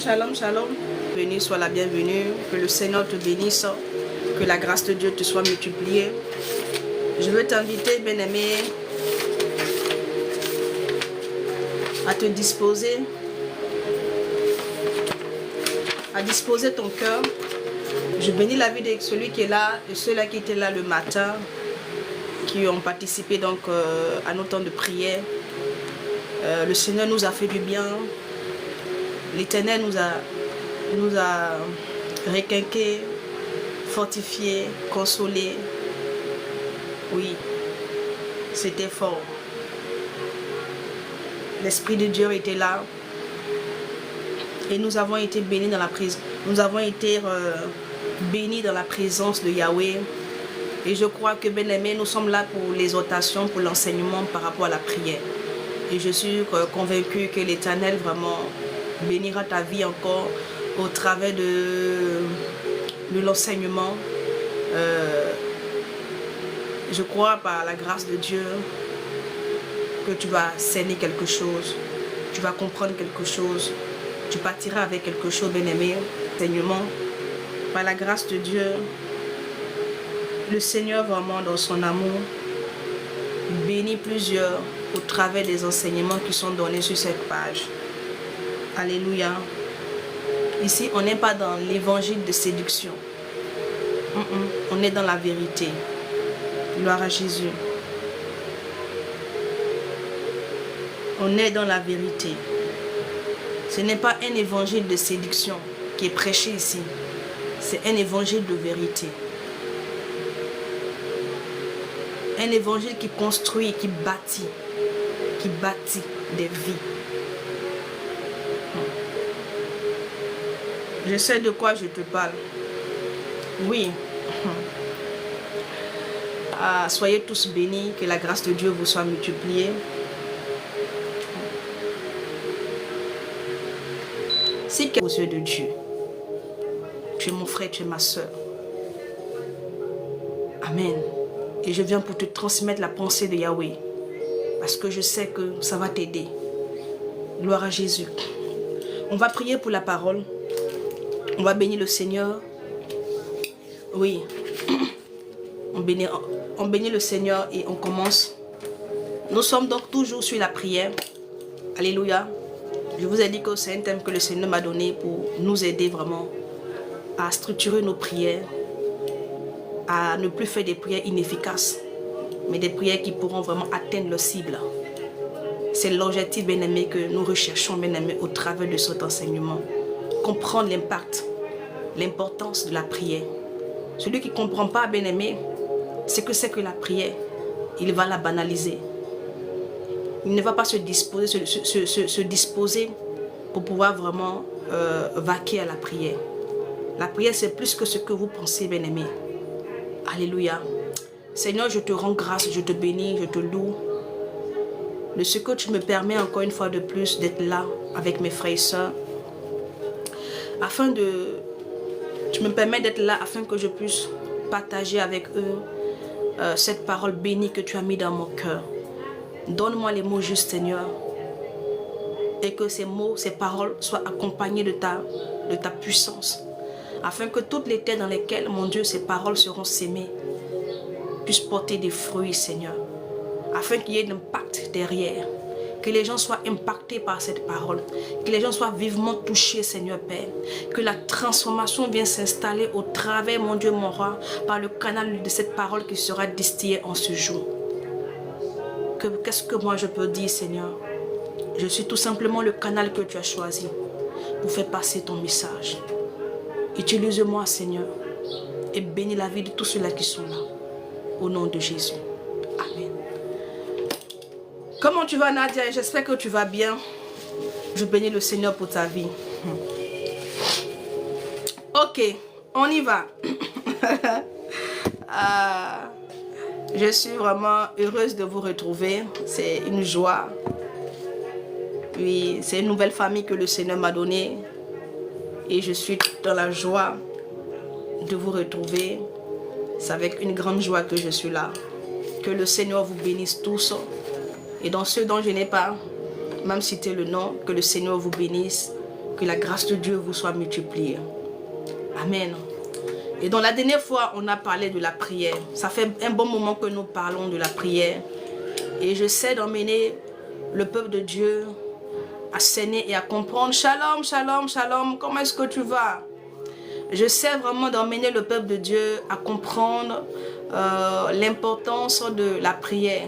Shalom, shalom. Béni soit la bienvenue. Que le Seigneur te bénisse. Que la grâce de Dieu te soit multipliée. Je veux t'inviter, bien-aimé, à te disposer, à disposer ton cœur. Je bénis la vie de celui qui est là et ceux-là qui étaient là le matin, qui ont participé donc à nos temps de prière. Le Seigneur nous a fait du bien. L'Éternel nous a requinqués, fortifiés, consolés. Oui, c'était fort. L'Esprit de Dieu était là. Et nous avons été bénis dans la présence. Nous avons été bénis dans la présence de Yahweh. Et je crois que, bien-aimés, nous sommes là pour l'exhortation, pour l'enseignement par rapport à la prière. Et je suis convaincu que l'Éternel vraiment bénira ta vie encore au travers de l'enseignement. Je crois par la grâce de Dieu que tu vas cerner quelque chose, tu vas comprendre quelque chose, tu partiras avec quelque chose, bien-aimé. Enseignement, par la grâce de Dieu, le Seigneur vraiment dans son amour bénit plusieurs au travers des enseignements qui sont donnés sur cette page. Alléluia. Ici, on n'est pas dans l'évangile de séduction. On est dans la vérité. Gloire à Jésus. On est dans la vérité. Ce n'est pas un évangile de séduction qui est prêché ici. C'est un évangile de vérité. Un évangile qui construit, qui bâtit des vies. Je sais de quoi je te parle. Oui. Soyez tous bénis, que la grâce de Dieu vous soit multipliée. Si quelqu'un est aux yeux de Dieu, tu es mon frère, tu es ma soeur. Amen. Et je viens pour te transmettre la pensée de Yahweh. Parce que je sais que ça va t'aider. Gloire à Jésus. On va prier pour la parole. On va bénir le Seigneur. Oui. On bénit le Seigneur et on commence. Nous sommes donc toujours sur la prière. Alléluia. Je vous ai dit que c'est un thème que le Seigneur m'a donné pour nous aider vraiment à structurer nos prières, à ne plus faire des prières inefficaces, mais des prières qui pourront vraiment atteindre leur cible. C'est l'objectif, bien-aimé, que nous recherchons, bien-aimé, au travers de cet enseignement. Comprendre l'impact, l'importance de la prière. Celui qui ne comprend pas, bien-aimé, c'est que la prière, il va la banaliser. Il ne va pas se disposer pour pouvoir vraiment vaquer à la prière. La prière, c'est plus que ce que vous pensez, bien-aimé. Alléluia. Seigneur, je te rends grâce, je te bénis, je te loue de ce que tu me permets encore une fois de plus d'être là avec mes frères et sœurs. Tu me permets d'être là afin que je puisse partager avec eux cette parole bénie que tu as mis dans mon cœur. Donne-moi les mots justes, Seigneur, et que ces mots, ces paroles soient accompagnées de ta puissance, afin que toutes les terres dans lesquelles, mon Dieu, ces paroles seront sémées puissent porter des fruits, Seigneur, afin qu'il y ait un impact derrière, que les gens soient impactés par cette parole, que les gens soient vivement touchés, Seigneur Père, que la transformation vienne s'installer au travers, mon Dieu, mon roi, par le canal de cette parole qui sera distillée en ce jour. Qu'est-ce que moi je peux dire, Seigneur? Je suis tout simplement le canal que tu as choisi pour faire passer ton message. Utilise-moi, Seigneur, et bénis la vie de tous ceux-là qui sont là. Au nom de Jésus. Amen. Comment tu vas, Nadia? J'espère que tu vas bien. Je bénis le Seigneur pour ta vie. Ok, on y va. Je suis vraiment heureuse de vous retrouver. C'est une joie. Oui, c'est une nouvelle famille que le Seigneur m'a donnée. Et je suis dans la joie de vous retrouver. C'est avec une grande joie que je suis là. Que le Seigneur vous bénisse tous. Et dans ceux dont je n'ai pas même citer le nom, que le Seigneur vous bénisse, que la grâce de Dieu vous soit multipliée. Amen. Et donc la dernière fois, on a parlé de la prière. Ça fait un bon moment que nous parlons de la prière. Et j'essaie d'emmener le peuple de Dieu à saigner et à comprendre. Shalom, shalom, shalom, comment est-ce que tu vas? J'essaie vraiment d'emmener le peuple de Dieu à comprendre l'importance de la prière.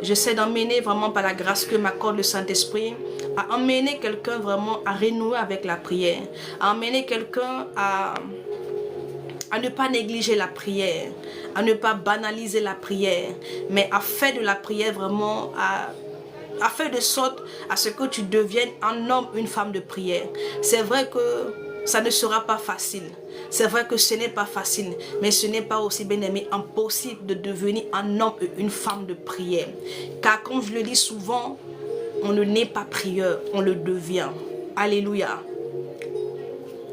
J'essaie d'emmener vraiment par la grâce que m'accorde le Saint-Esprit, à emmener quelqu'un vraiment à renouer avec la prière, à emmener quelqu'un à ne pas négliger la prière, à ne pas banaliser la prière, mais à faire de la prière vraiment, à faire de sorte à ce que tu deviennes un homme, une femme de prière. C'est vrai que ça ne sera pas facile. C'est vrai que ce n'est pas facile, mais ce n'est pas aussi, bien aimé, impossible de devenir un homme et une femme de prière. Car comme je le dis souvent, on ne naît pas prieur, on le devient. Alléluia.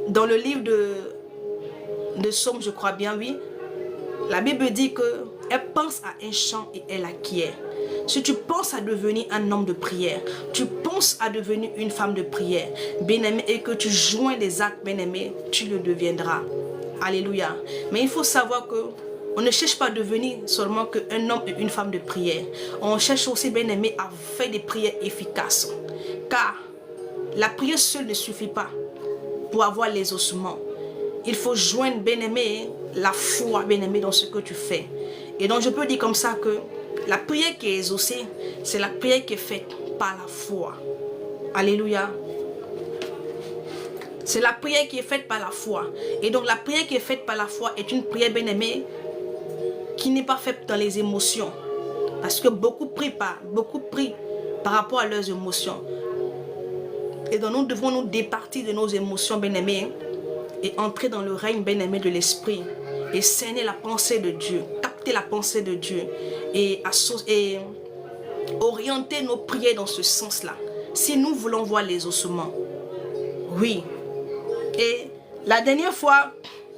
Dans le livre de Somme, je crois bien, oui, la Bible dit qu'elle pense à un chant et elle acquiert. Si tu penses à devenir un homme de prière, tu penses à devenir une femme de prière, bien-aimé, et que tu joins les actes, bien-aimé, tu le deviendras. Alléluia. Mais il faut savoir que on ne cherche pas à devenir seulement qu'un homme et une femme de prière. On cherche aussi, bien-aimé, à faire des prières efficaces. Car la prière seule ne suffit pas pour avoir les ossements. Il faut joindre, bien-aimé, la foi, bien-aimé, dans ce que tu fais. Et donc je peux dire comme ça que la prière qui est exaucée, c'est la prière qui est faite par la foi. Alléluia. C'est la prière qui est faite par la foi. Et donc la prière qui est faite par la foi est une prière, bien-aimée, qui n'est pas faite dans les émotions. Parce que beaucoup prient par rapport à leurs émotions. Et donc nous devons nous départir de nos émotions, bien-aimés, et entrer dans le règne, bien-aimé, de l'esprit. Et cerner la pensée de Dieu, capter la pensée de Dieu. Et orienter nos prières dans ce sens-là. Si nous voulons voir les ossements. Oui. Et la dernière fois,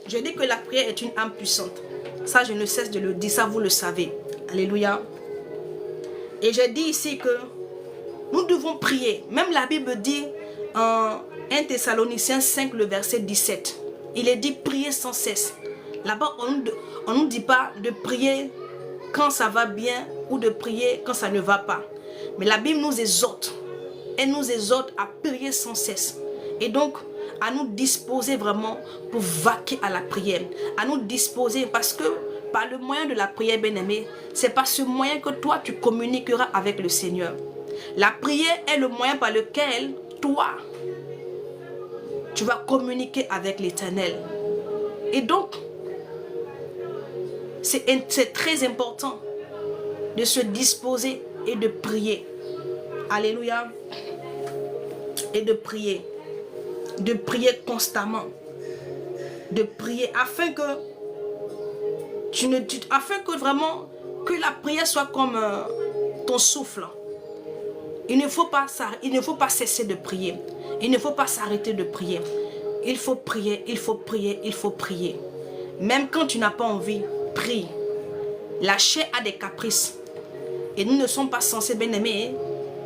je dis que la prière est une âme puissante. Ça, je ne cesse de le dire, ça vous le savez. Alléluia. Et j'ai dit ici que nous devons prier. Même la Bible dit en 1 Thessaloniciens 5, le verset 17. Il est dit prier sans cesse. Là-bas, on ne nous dit pas de prier quand ça va bien ou de prier quand ça ne va pas. Mais la Bible nous exhorte. Elle nous exhorte à prier sans cesse. Et donc, à nous disposer vraiment pour vaquer à la prière. À nous disposer parce que par le moyen de la prière, bien-aimé, c'est par ce moyen que toi, tu communiqueras avec le Seigneur. La prière est le moyen par lequel toi, tu vas communiquer avec l'Éternel. Et donc, c'est très important de se disposer et de prier. Alléluia. Et de prier. De prier constamment. De prier afin que afin que vraiment que la prière soit comme ton souffle. Il ne faut pas cesser de prier. Il ne faut pas s'arrêter de prier. Il faut prier, il faut prier, il faut prier. Même quand tu n'as pas envie, prie. La chair a des caprices. Et nous ne sommes pas censés, bien-aimés,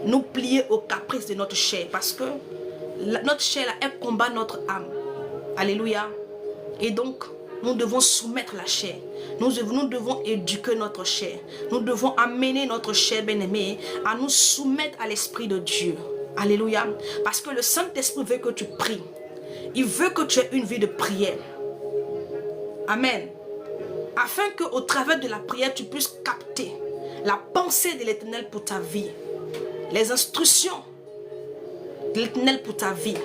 nous plier aux caprices de notre chair. Parce que notre chair, elle combat notre âme. Alléluia. Et donc, nous devons soumettre la chair. Nous devons éduquer notre chair. Nous devons amener notre chair, bien-aimée, à nous soumettre à l'Esprit de Dieu. Alléluia. Parce que le Saint-Esprit veut que tu pries. Il veut que tu aies une vie de prière. Amen. Afin qu'au travers de la prière, tu puisses capter la pensée de l'Éternel pour ta vie. Les instructions de l'Éternel pour ta vie.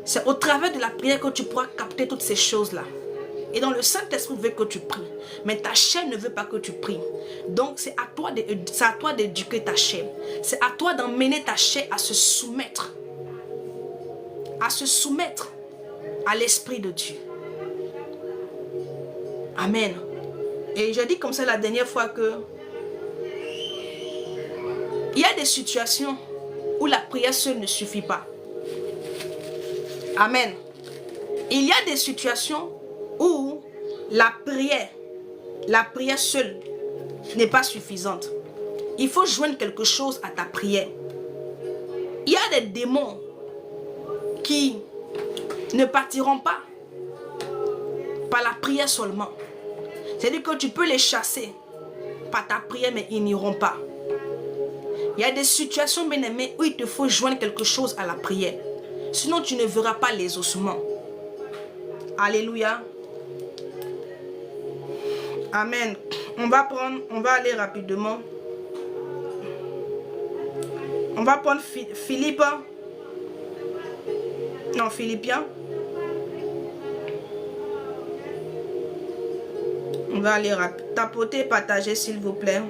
C'est au travers de la prière que tu pourras capter toutes ces choses-là. Et donc le Saint-Esprit veut que tu pries. Mais ta chair ne veut pas que tu pries. Donc c'est à toi d'éduquer ta chair. C'est à toi d'emmener ta chair à se soumettre. À se soumettre à l'Esprit de Dieu. Amen. Et je dis comme ça la dernière fois que il y a des situations où la prière seule ne suffit pas. Amen. Il y a des situations où la prière seule n'est pas suffisante. Il faut joindre quelque chose à ta prière. Il y a des démons qui ne partiront pas par la prière seulement. C'est-à-dire que tu peux les chasser par ta prière, mais ils n'iront pas. Il y a des situations, bien-aimés, où il te faut joindre quelque chose à la prière. Sinon, tu ne verras pas les ossements. Alléluia. Amen. On va aller rapidement. On va prendre Philippiens. On va aller rapide. Tapoter, partager s'il vous plaît.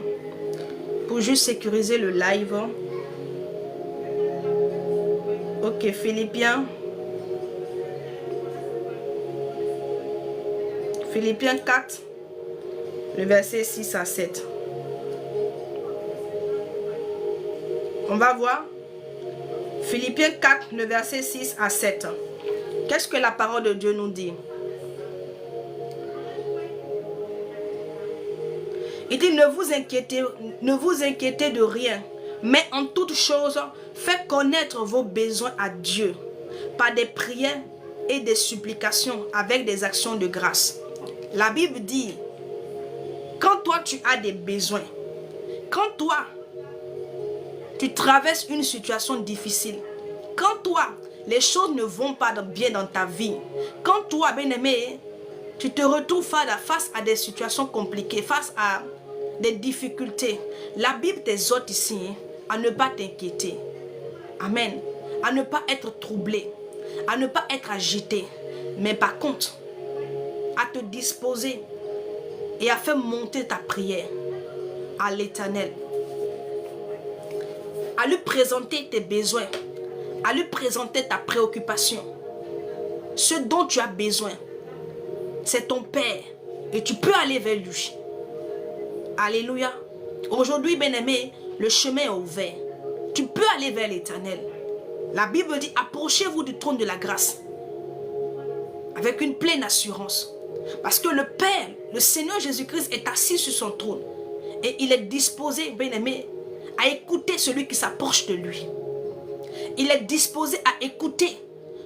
Pour juste sécuriser le live. Ok, Philippiens 4, le verset 6 à 7. On va voir. Philippiens 4, le verset 6 à 7. Qu'est-ce que la parole de Dieu nous dit? Il dit, ne vous inquiétez de rien, mais en toute chose, faites connaître vos besoins à Dieu par des prières et des supplications avec des actions de grâce. La Bible dit, quand toi tu as des besoins, quand toi tu traverses une situation difficile, quand toi les choses ne vont pas bien dans ta vie, quand toi, bien-aimé, tu te retrouves face à des situations compliquées, face à des difficultés, la Bible t'exhorte ici à ne pas t'inquiéter. Amen. À ne pas être troublé, à ne pas être agité, mais par contre, à te disposer et à faire monter ta prière à l'Éternel. À lui présenter tes besoins, à lui présenter ta préoccupation. Ce dont tu as besoin, c'est ton Père et tu peux aller vers lui. Alléluia. Aujourd'hui, bien-aimé, le chemin est ouvert. Tu peux aller vers l'Éternel. La Bible dit, approchez-vous du trône de la grâce avec une pleine assurance. Parce que le Père, le Seigneur Jésus-Christ est assis sur son trône. Et il est disposé, bien-aimé, à écouter celui qui s'approche de lui. Il est disposé à écouter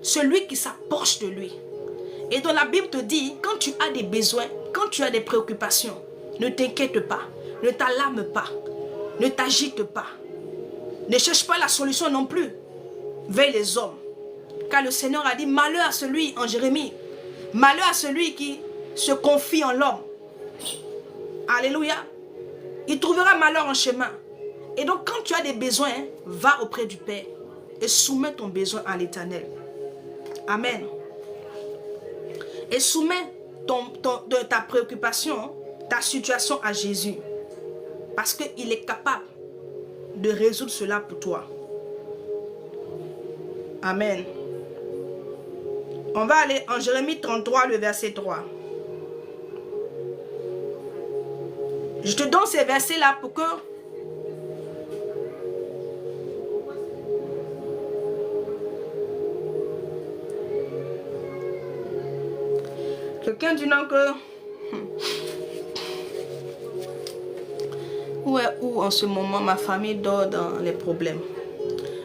celui qui s'approche de lui. Et dans la Bible te dit, quand tu as des besoins, quand tu as des préoccupations, ne t'inquiète pas, ne t'alarme pas, ne t'agite pas. Ne cherche pas la solution non plus vers les hommes. Car le Seigneur a dit, malheur à celui, en Jérémie, malheur à celui qui se confie en l'homme. Alléluia. Il trouvera malheur en chemin. Et donc quand tu as des besoins, va auprès du Père et soumets ton besoin à l'Éternel. Amen. Et soumets ta préoccupation, ta situation à Jésus. Parce qu'il est capable de résoudre cela pour toi. Amen. On va aller en Jérémie 33, le verset 3. Je te donne ces versets-là pour que quelqu'un dit non que où en ce moment ma famille dort dans les problèmes.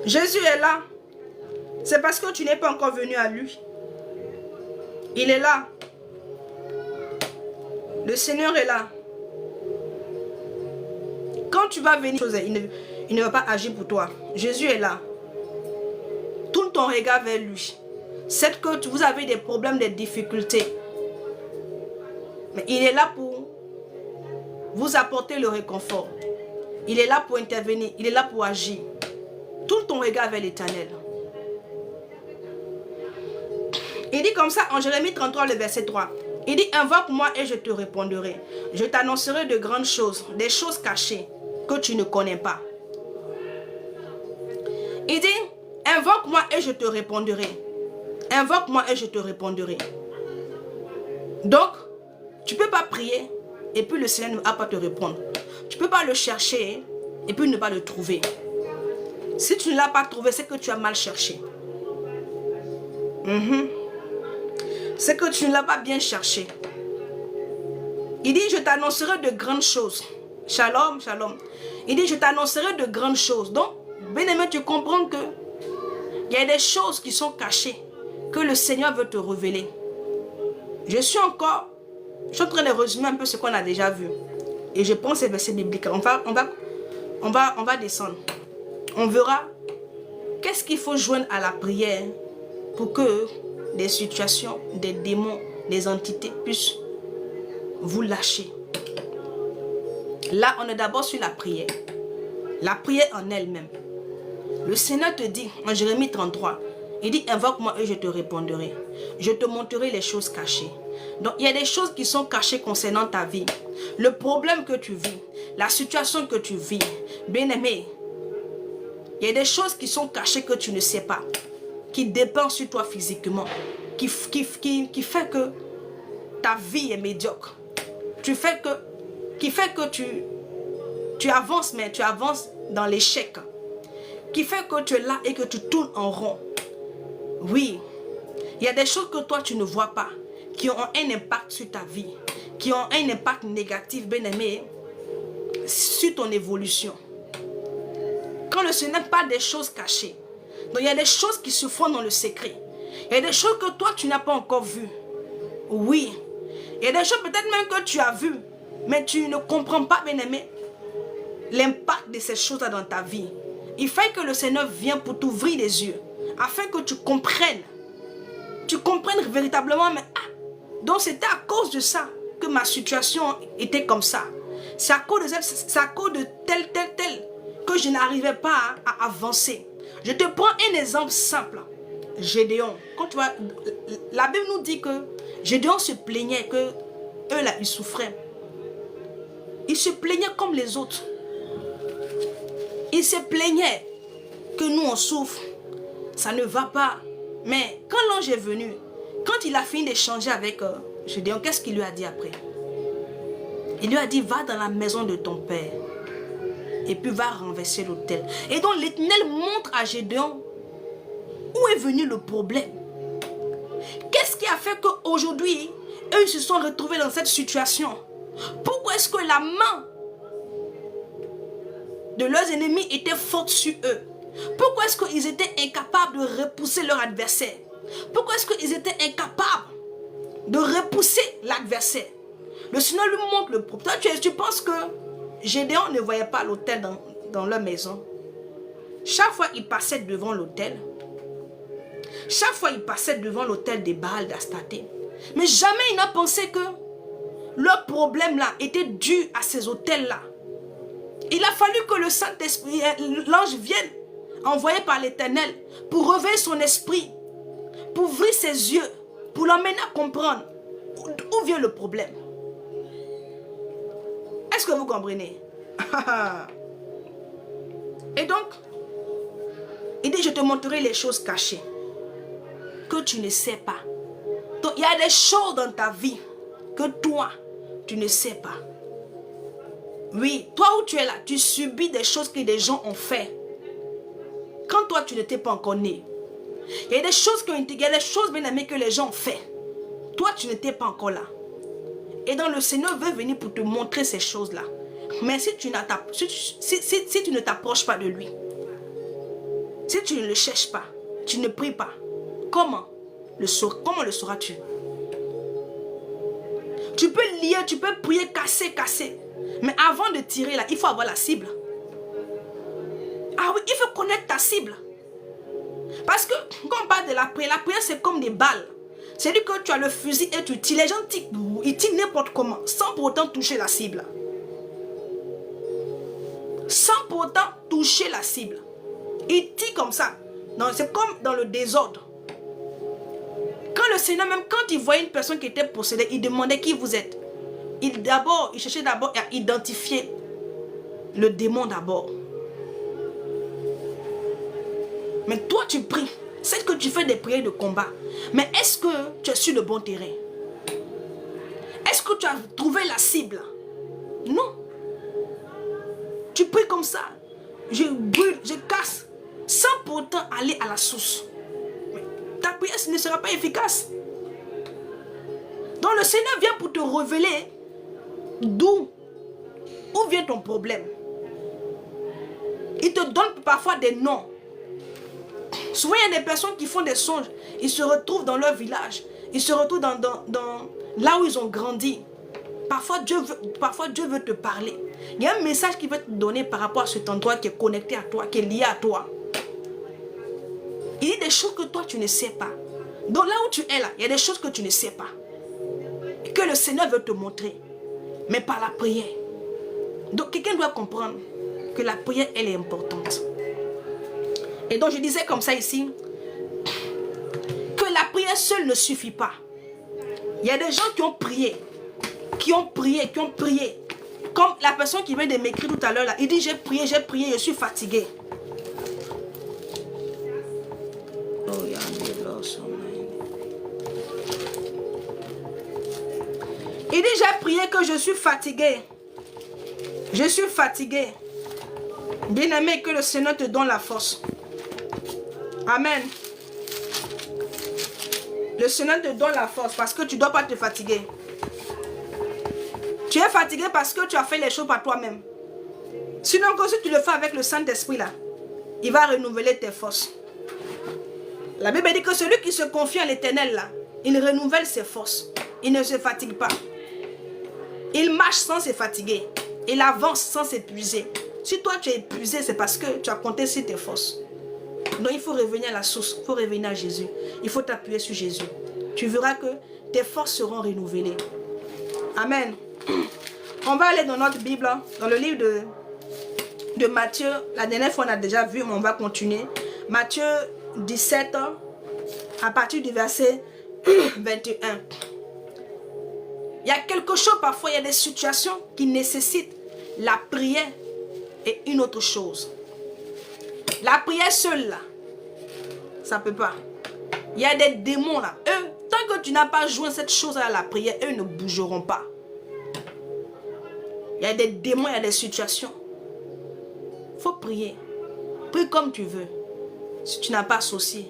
Jésus est là. C'est parce que tu n'es pas encore venu à lui. Il est là. Le Seigneur est là. Quand tu vas venir, il ne va pas agir pour toi. Jésus est là. Tourne ton regard vers lui. C'est que vous avez des problèmes, des difficultés. Mais il est là pour vous apporter le réconfort. Il est là pour intervenir. Il est là pour agir. Tourne ton regard vers l'Éternel. Il dit comme ça en Jérémie 33, le verset 3. Il dit, invoque-moi et je te répondrai. Je t'annoncerai de grandes choses, des choses cachées que tu ne connais pas. Il dit, invoque-moi et je te répondrai. Invoque-moi et je te répondrai. Donc, tu ne peux pas prier et puis le Seigneur ne va pas te répondre. Tu ne peux pas le chercher et puis ne pas le trouver. Si tu ne l'as pas trouvé, c'est que tu as mal cherché. C'est que tu ne l'as pas bien cherché. Il dit, je t'annoncerai de grandes choses. Shalom, shalom. Il dit, je t'annoncerai de grandes choses. Donc, bien-aimé, tu comprends que Il y a des choses qui sont cachées que le Seigneur veut te révéler. Je suis en train de résumer un peu ce qu'on a déjà vu. Et je pense ces versets bibliques. On va descendre. On verra qu'est-ce qu'il faut joindre à la prière pour que des situations, des démons, des entités puissent vous lâcher. Là, on est d'abord sur la prière. La prière en elle-même. Le Seigneur te dit, en Jérémie 33, il dit, invoque-moi et je te répondrai. Je te montrerai les choses cachées. Donc, il y a des choses qui sont cachées concernant ta vie. Le problème que tu vis, la situation que tu vis, bien-aimé, il y a des choses qui sont cachées que tu ne sais pas, qui dépendent sur toi physiquement, qui fait que ta vie est médiocre. Qui fait que tu avances, mais tu avances dans l'échec. Qui fait que tu es là et que tu tournes en rond. Oui, il y a des choses que toi tu ne vois pas, qui ont un impact sur ta vie, qui ont un impact négatif, bien aimé, sur ton évolution. Quand le Seigneur parle des choses cachées, donc il y a des choses qui se font dans le secret. Il y a des choses que toi tu n'as pas encore vues. Oui, il y a des choses peut-être même que tu as vues, mais tu ne comprends pas, bien aimé, l'impact de ces choses-là dans ta vie. Il faut que le Seigneur vienne pour t'ouvrir les yeux, afin que tu comprennes véritablement, mais donc c'était à cause de ça que ma situation était comme ça. C'est à cause de tel, que je n'arrivais pas à avancer. Je te prends un exemple simple. Gédéon, quand tu vois, la Bible nous dit que Gédéon se plaignait que eux là, ils souffraient. Il se plaignait comme les autres. Il se plaignait que nous on souffre, ça ne va pas. Mais quand l'ange est venu, quand il a fini d'échanger avec Gédéon, qu'est-ce qu'il lui a dit après? Il lui a dit, va dans la maison de ton père et puis va renverser l'autel. Et donc l'Éternel montre à Gédéon où est venu le problème. Qu'est-ce qui a fait qu'aujourd'hui, eux se sont retrouvés dans cette situation? Pourquoi est-ce que la main de leurs ennemis était forte sur eux? Pourquoi est-ce qu'ils étaient incapables de repousser leur adversaire? Pourquoi est-ce qu'ils étaient incapables de repousser l'adversaire? Le Seigneur lui montre le problème. Toi, tu penses que Gédéon ne voyait pas l'autel dans leur maison? Chaque fois il passait devant l'autel, chaque fois il passait devant l'autel des Baal d'Astaté, mais jamais il n'a pensé que leur problème là était dû à ces autels-là. Il a fallu que le Saint-Esprit, l'ange vienne, envoyé par l'Éternel, pour réveiller son esprit, pour ouvrir ses yeux, pour l'emmener à comprendre où vient le problème. Est-ce que vous comprenez? Et donc, il dit, je te montrerai les choses cachées que tu ne sais pas. Donc, il y a des choses dans ta vie que toi, tu ne sais pas. Oui, toi où tu es là, tu subis des choses que des gens ont fait. Quand toi, tu n'étais pas encore né. Il y a des choses, bien aimées, que les gens ont fait. Toi, tu n'étais pas encore là. Et donc, le Seigneur veut venir pour te montrer ces choses-là. Mais si tu ne t'approches pas de lui, si tu ne le cherches pas, tu ne pries pas, comment le sauras-tu? Tu peux lier, tu peux prier, casser. Mais avant de tirer là, il faut avoir la cible. Ah oui, il faut connaître ta cible. Parce que quand on parle de la prière c'est comme des balles. C'est-à-dire que tu as le fusil et tu tires. Les gens ils tirent n'importe comment, sans pour autant toucher la cible. Sans pour autant toucher la cible. Ils tirent comme ça. C'est comme dans le désordre. Quand le Seigneur, même quand il voyait une personne qui était possédée, il demandait qui vous êtes. Il cherchait d'abord à identifier le démon d'abord. Mais toi tu pries. C'est que tu fais des prières de combat. Mais est-ce que tu es sur le bon terrain? Est-ce que tu as trouvé la cible? Non. Tu pries comme ça. Je brûle, je casse. Sans pourtant aller à la source. Ta prière ne sera pas efficace. Donc le Seigneur vient pour te révéler où vient ton problème. Il te donne parfois des noms. Souvent, il y a des personnes qui font des songes. Ils se retrouvent dans leur village. Ils se retrouvent dans là où ils ont grandi. Parfois Dieu veut te parler. Il y a un message qui veut te donner par rapport à cet endroit qui est connecté à toi, qui est lié à toi. Il y a des choses que toi, tu ne sais pas. Donc là où tu es là, il y a des choses que tu ne sais pas. Que le Seigneur veut te montrer. Mais par la prière. Donc quelqu'un doit comprendre que la prière, elle est importante. Et donc je disais comme ça ici, que la prière seule ne suffit pas. Il y a des gens qui ont prié. Comme la personne qui vient de m'écrire tout à l'heure là, il dit j'ai prié, je suis fatigué. Il dit j'ai prié que je suis fatigué. Je suis fatigué. Bien-aimé, que le Seigneur te donne la force. Amen. Le Seigneur te donne la force parce que tu ne dois pas te fatiguer. Tu es fatigué parce que tu as fait les choses par toi-même. Sinon, si tu le fais avec le Saint-Esprit là, il va renouveler tes forces. La Bible dit que celui qui se confie à l'Éternel là, il renouvelle ses forces. Il ne se fatigue pas. Il marche sans se fatiguer. Il avance sans s'épuiser. Si toi tu es épuisé, c'est parce que tu as compté sur tes forces. Donc il faut revenir à la source, il faut revenir à Jésus. Il faut t'appuyer sur Jésus. Tu verras que tes forces seront renouvelées. Amen. On va aller dans notre Bible, dans le livre de Matthieu. La dernière fois on a déjà vu, mais on va continuer. Matthieu 17, à partir du verset 21. Il y a quelque chose parfois, il y a des situations qui nécessitent la prière et une autre chose. La prière seule là, ça ne peut pas. Il y a des démons là. Eux, tant que tu n'as pas joint cette chose à la prière, eux ne bougeront pas. Il y a des démons, il y a des situations. Il faut prier. Prie comme tu veux. Si tu n'as pas associé,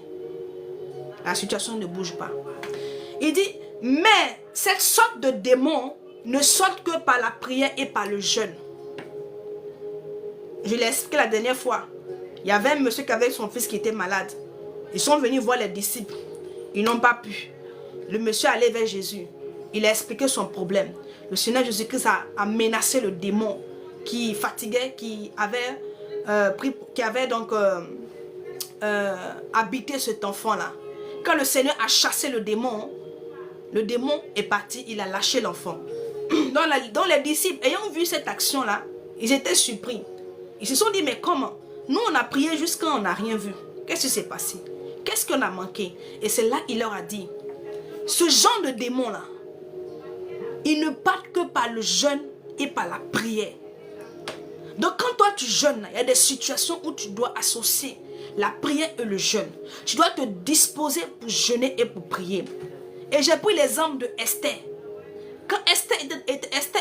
la situation ne bouge pas. Il dit, mais cette sorte de démons ne sortent que par la prière et par le jeûne. Je l'ai expliqué la dernière fois. Il y avait un monsieur qui avait son fils qui était malade. Ils sont venus voir les disciples. Ils n'ont pas pu. Le monsieur allait vers Jésus. Il a expliqué son problème. Le Seigneur Jésus-Christ a menacé le démon qui fatiguait, qui avait donc habité cet enfant-là. Quand le Seigneur a chassé le démon est parti, il a lâché l'enfant. Donc les disciples, ayant vu cette action-là, ils étaient surpris. Ils se sont dit, mais comment? Nous, on a prié jusqu'à on n'a rien vu. Qu'est-ce qui s'est passé? Qu'est-ce qu'on a manqué? Et c'est là qu'il leur a dit, ce genre de démon-là, il ne part que par le jeûne et par la prière. Donc quand toi tu jeûnes, il y a des situations où tu dois associer la prière et le jeûne. Tu dois te disposer pour jeûner et pour prier. Et j'ai pris l'exemple de Esther. Quand Esther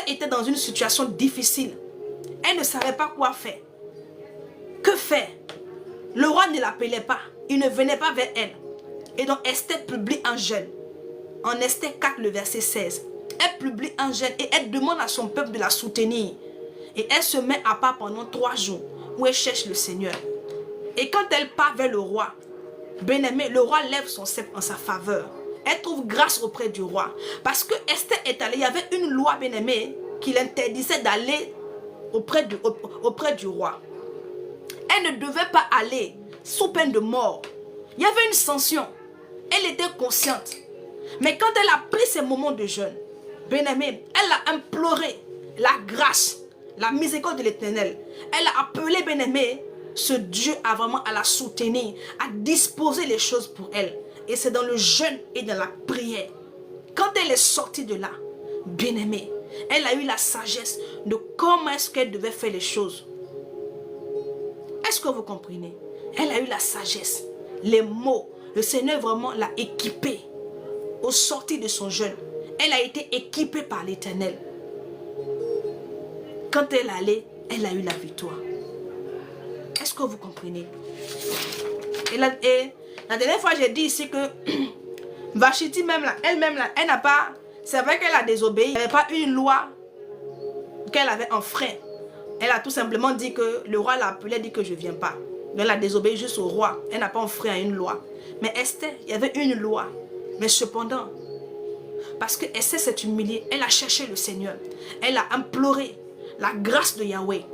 était dans une situation difficile, elle ne savait pas quoi faire. Que faire? Le roi ne l'appelait pas. Il ne venait pas vers elle. Et donc Esther publie un jeûne. En Esther 4, le verset 16. Elle publie un jeûne et elle demande à son peuple de la soutenir. Et elle se met à part pendant 3 jours où elle cherche le Seigneur. Et quand elle part vers le roi, bien-aimé, le roi lève son sceptre en sa faveur. Elle trouve grâce auprès du roi. Parce que Esther est allée, il y avait une loi, bien-aimé, qui l'interdisait d'aller auprès du roi. Elle ne devait pas aller sous peine de mort. Il y avait une sanction. Elle était consciente. Mais quand elle a pris ces moments de jeûne, bien-aimé, elle a imploré la grâce, la miséricorde de l'Éternel. Elle a appelé, bien-aimé, ce Dieu à la soutenir, à disposer les choses pour elle. Et c'est dans le jeûne et dans la prière. Quand elle est sortie de là, bien-aimée, elle a eu la sagesse de comment est-ce qu'elle devait faire les choses. Est-ce que vous comprenez? Elle a eu la sagesse, les mots. Le Seigneur vraiment l'a équipée au sortir de son jeûne. Elle a été équipée par l'Éternel. Quand elle allait, elle a eu la victoire. Est-ce que vous comprenez? Et la dernière fois, j'ai dit ici que Vashti même là, elle-même là, elle n'a pas... C'est vrai qu'elle a désobéi. Il n'y avait pas une loi qu'elle avait enfreint. Elle a tout simplement dit que le roi l'a appelé, dit que je ne viens pas. Elle a désobéi juste au roi. Elle n'a pas enfreint à une loi. Mais Esther, il y avait une loi. Mais cependant, parce que Esther s'est humiliée, elle a cherché le Seigneur. Elle a imploré la grâce de Yahweh.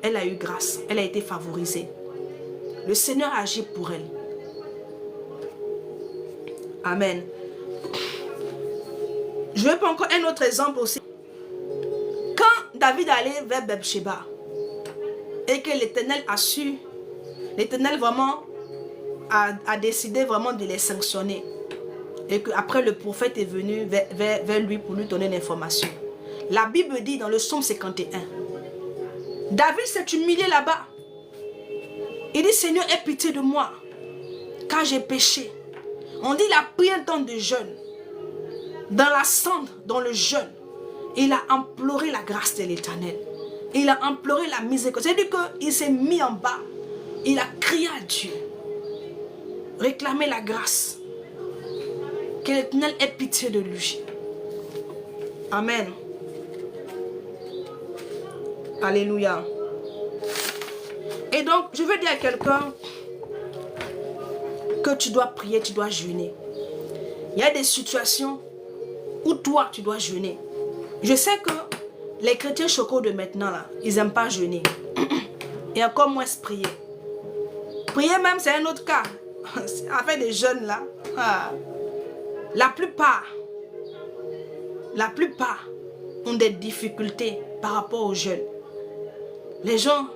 Elle a eu grâce. Elle a été favorisée. Le Seigneur a agi pour elle. Amen. Je vais prendre encore un autre exemple aussi. Quand David allait vers Bathsheba et que l'Éternel a su, l'Éternel vraiment a décidé vraiment de les sanctionner. Et qu'après le prophète est venu vers lui pour lui donner l'information. La Bible dit dans le psaume 51, David s'est humilié là-bas. Il dit, Seigneur, aie pitié de moi, car j'ai péché. On dit, il a pris un temps de jeûne. Dans la cendre, dans le jeûne, il a imploré la grâce de l'Éternel. Il a imploré la miséricorde. C'est-à-dire qu'il s'est mis en bas. Il a crié à Dieu. Réclamé la grâce. Que l'Éternel ait pitié de lui. Amen. Alléluia. Et donc, je veux dire à quelqu'un que tu dois prier, tu dois jeûner. Il y a des situations où toi, tu dois jeûner. Je sais que les chrétiens chocos de maintenant, là, ils n'aiment pas jeûner. Et encore moins se prier. Prier même, c'est un autre cas. Avec des jeunes là, la plupart ont des difficultés par rapport aux jeunes. Les gens,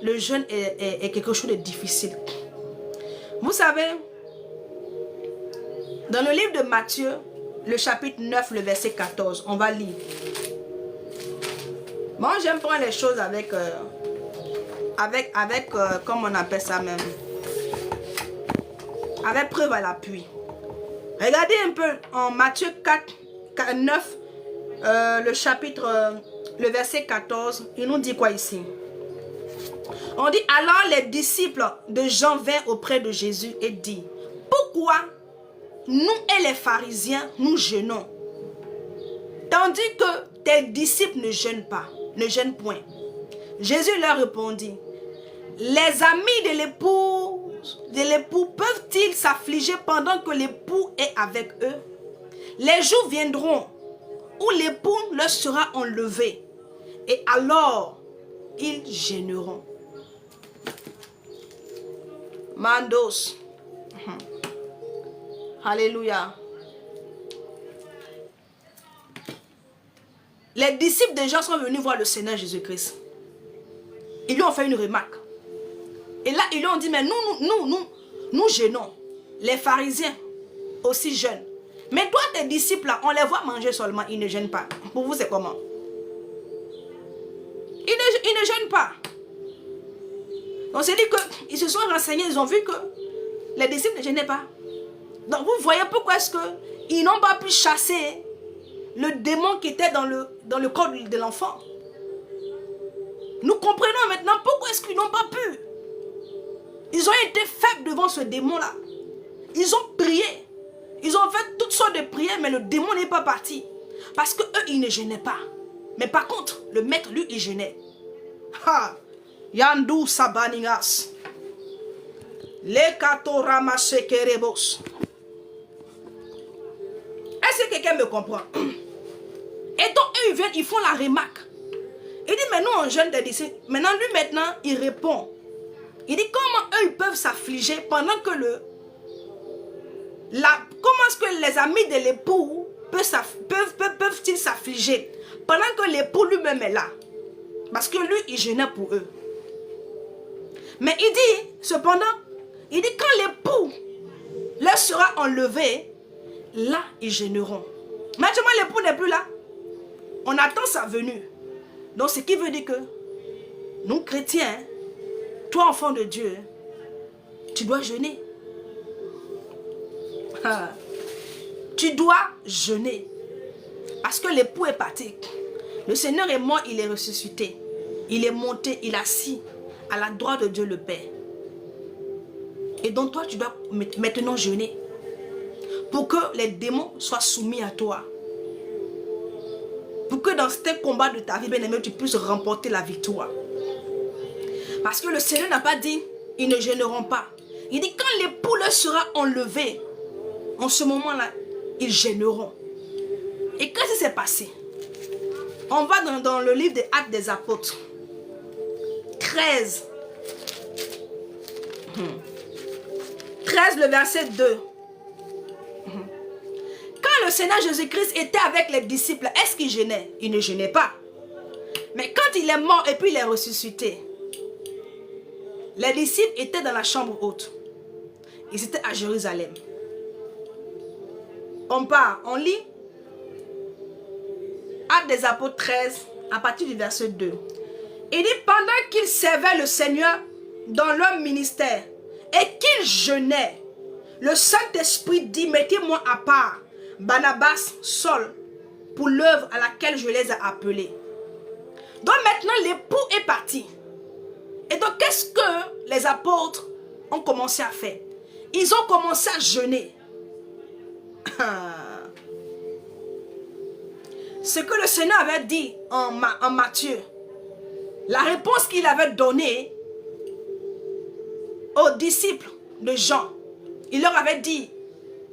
le jeûne est quelque chose de difficile. Vous savez, dans le livre de Matthieu, le chapitre 9, le verset 14, on va lire. Moi, j'aime prendre les choses avec comment on appelle ça même, avec preuve à l'appui. Regardez un peu en Matthieu 9, le chapitre, le verset 14, il nous dit quoi ici? On dit, alors les disciples de Jean vinrent auprès de Jésus et dit, pourquoi nous et les pharisiens, nous jeûnons, tandis que tes disciples ne jeûnent pas, ne jeûnent point. Jésus leur répondit, les amis de l'époux peuvent-ils s'affliger pendant que l'époux est avec eux? Les jours viendront où l'époux leur sera enlevé, et alors ils jeûneront. Mandos. Alléluia. Les disciples de Jean sont venus voir le Seigneur Jésus-Christ. Ils lui ont fait une remarque. Et là, ils lui ont dit, mais nous jeûnons. Les pharisiens aussi jeûnent. Mais toi, tes disciples, là, on les voit manger seulement, ils ne jeûnent pas. Pour vous, c'est comment? Ils ne jeûnent pas. Donc, c'est dit qu'ils se sont renseignés, ils ont vu que les disciples ne jeûnaient pas. Donc, vous voyez pourquoi est-ce qu'ils n'ont pas pu chasser le démon qui était dans le corps de l'enfant. Nous comprenons maintenant pourquoi est-ce qu'ils n'ont pas pu. Ils ont été faibles devant ce démon-là. Ils ont prié. Ils ont fait toutes sortes de prières, mais le démon n'est pas parti. Parce qu'eux, ils ne jeûnaient pas. Mais par contre, le maître, lui, il jeûnait. Ha! Yandu Sabaningas. Lekatorama Sekerebos. Est-ce que quelqu'un me comprend? Et donc, eux, ils viennent, ils font la remarque. Il dit, mais nous, on jeûne des disciples. Maintenant, lui, il répond. Il dit, comment eux, ils peuvent s'affliger pendant que comment est-ce que les amis de l'époux peuvent-ils s'affliger pendant que l'époux lui-même est là? Parce que lui, il jeûnait pour eux. Mais il dit, cependant, il dit, quand l'époux leur sera enlevé, là, ils jeûneront. Maintenant, l'époux n'est plus là. On attend sa venue. Donc, ce qui veut dire que nous, chrétiens, toi, enfant de Dieu, tu dois jeûner. Tu dois jeûner. Parce que l'époux est parti. Le Seigneur est mort, il est ressuscité. Il est monté, il est assis à la droite de Dieu le Père. Et donc toi, tu dois maintenant jeûner. Pour que les démons soient soumis à toi. Pour que dans ce combat de ta vie, bien-aimé, tu puisses remporter la victoire. Parce que le Seigneur n'a pas dit, ils ne gêneront pas. Il dit, quand l'époux leur sera enlevé, en ce moment-là, ils gêneront. Et qu'est-ce qui s'est passé? On va dans le livre des Actes des Apôtres. 13. 13, le verset 2. Quand le Seigneur Jésus-Christ était avec les disciples, est-ce qu'il gênait? Il ne gênait pas. Mais quand il est mort et puis il est ressuscité, les disciples étaient dans la chambre haute. Ils étaient à Jérusalem. On part, on lit Actes des Apôtres 13, à partir du verset 2. Il dit, pendant qu'ils servaient le Seigneur dans leur ministère et qu'ils jeûnaient, le Saint-Esprit dit, mettez-moi à part Barnabas, Saul, pour l'œuvre à laquelle je les ai appelés. Donc maintenant, l'époux est parti. Et donc, qu'est-ce que les apôtres ont commencé à faire? Ils ont commencé à jeûner. Ce que le Seigneur avait dit en Matthieu, la réponse qu'il avait donnée aux disciples de Jean, il leur avait dit,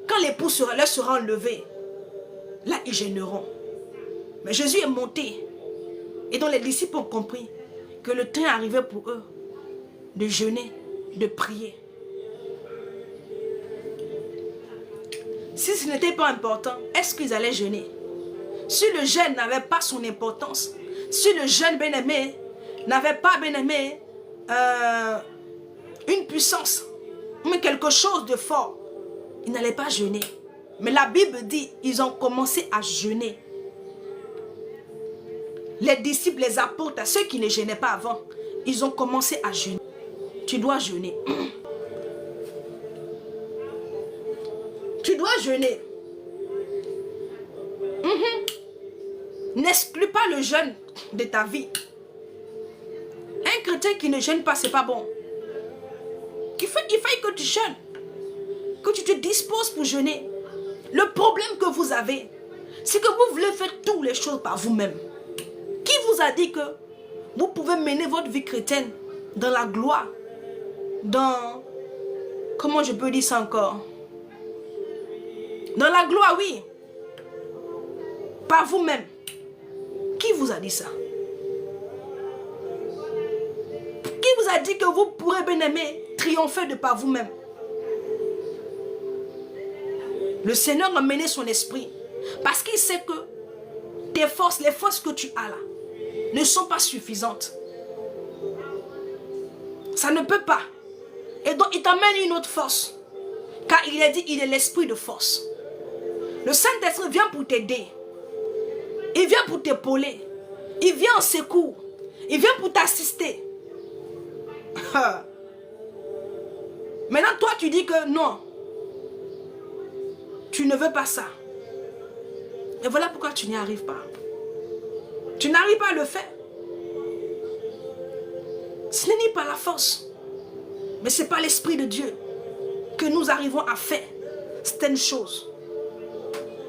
quand l'époux leur sera enlevé, là ils gêneront. Mais Jésus est monté. Et donc les disciples ont compris que le temps arrivait pour eux de jeûner, de prier. Si ce n'était pas important, est-ce qu'ils allaient jeûner? Si le jeûne n'avait pas son importance, si le jeûne bien-aimé n'avait pas bien-aimé une puissance, mais quelque chose de fort, ils n'allaient pas jeûner. Mais la Bible dit, ils ont commencé à jeûner. Les disciples, les apôtres, ceux qui ne jeûnaient pas avant, ils ont commencé à jeûner. Tu dois jeûner. Tu dois jeûner. N'exclus pas le jeûne de ta vie. Un chrétien qui ne jeûne pas, c'est pas bon. Il faut que tu jeûnes. Que tu te disposes pour jeûner. Le problème que vous avez, c'est que vous voulez faire toutes les choses par vous-même. Qui vous a dit que vous pouvez mener votre vie chrétienne dans la gloire? Dans... Comment je peux dire ça encore? Dans la gloire, oui. Par vous-même. Qui vous a dit ça? Qui vous a dit que vous pourrez, bien aimer, triompher de par vous-même? Le Seigneur a mené son esprit. Parce qu'il sait que tes forces, les forces que tu as là, ne sont pas suffisantes. Ça ne peut pas. Et donc il t'amène une autre force. Car il a dit, il est l'esprit de force. Le Saint-Esprit vient pour t'aider. Il vient pour t'épauler. Il vient en secours. Il vient pour t'assister. Maintenant, toi, tu dis que non. Tu ne veux pas ça. Et voilà pourquoi tu n'y arrives pas. Tu n'arrives pas à le faire. Ce n'est ni par la force. Mais c'est par l'Esprit de Dieu que nous arrivons à faire certaines choses.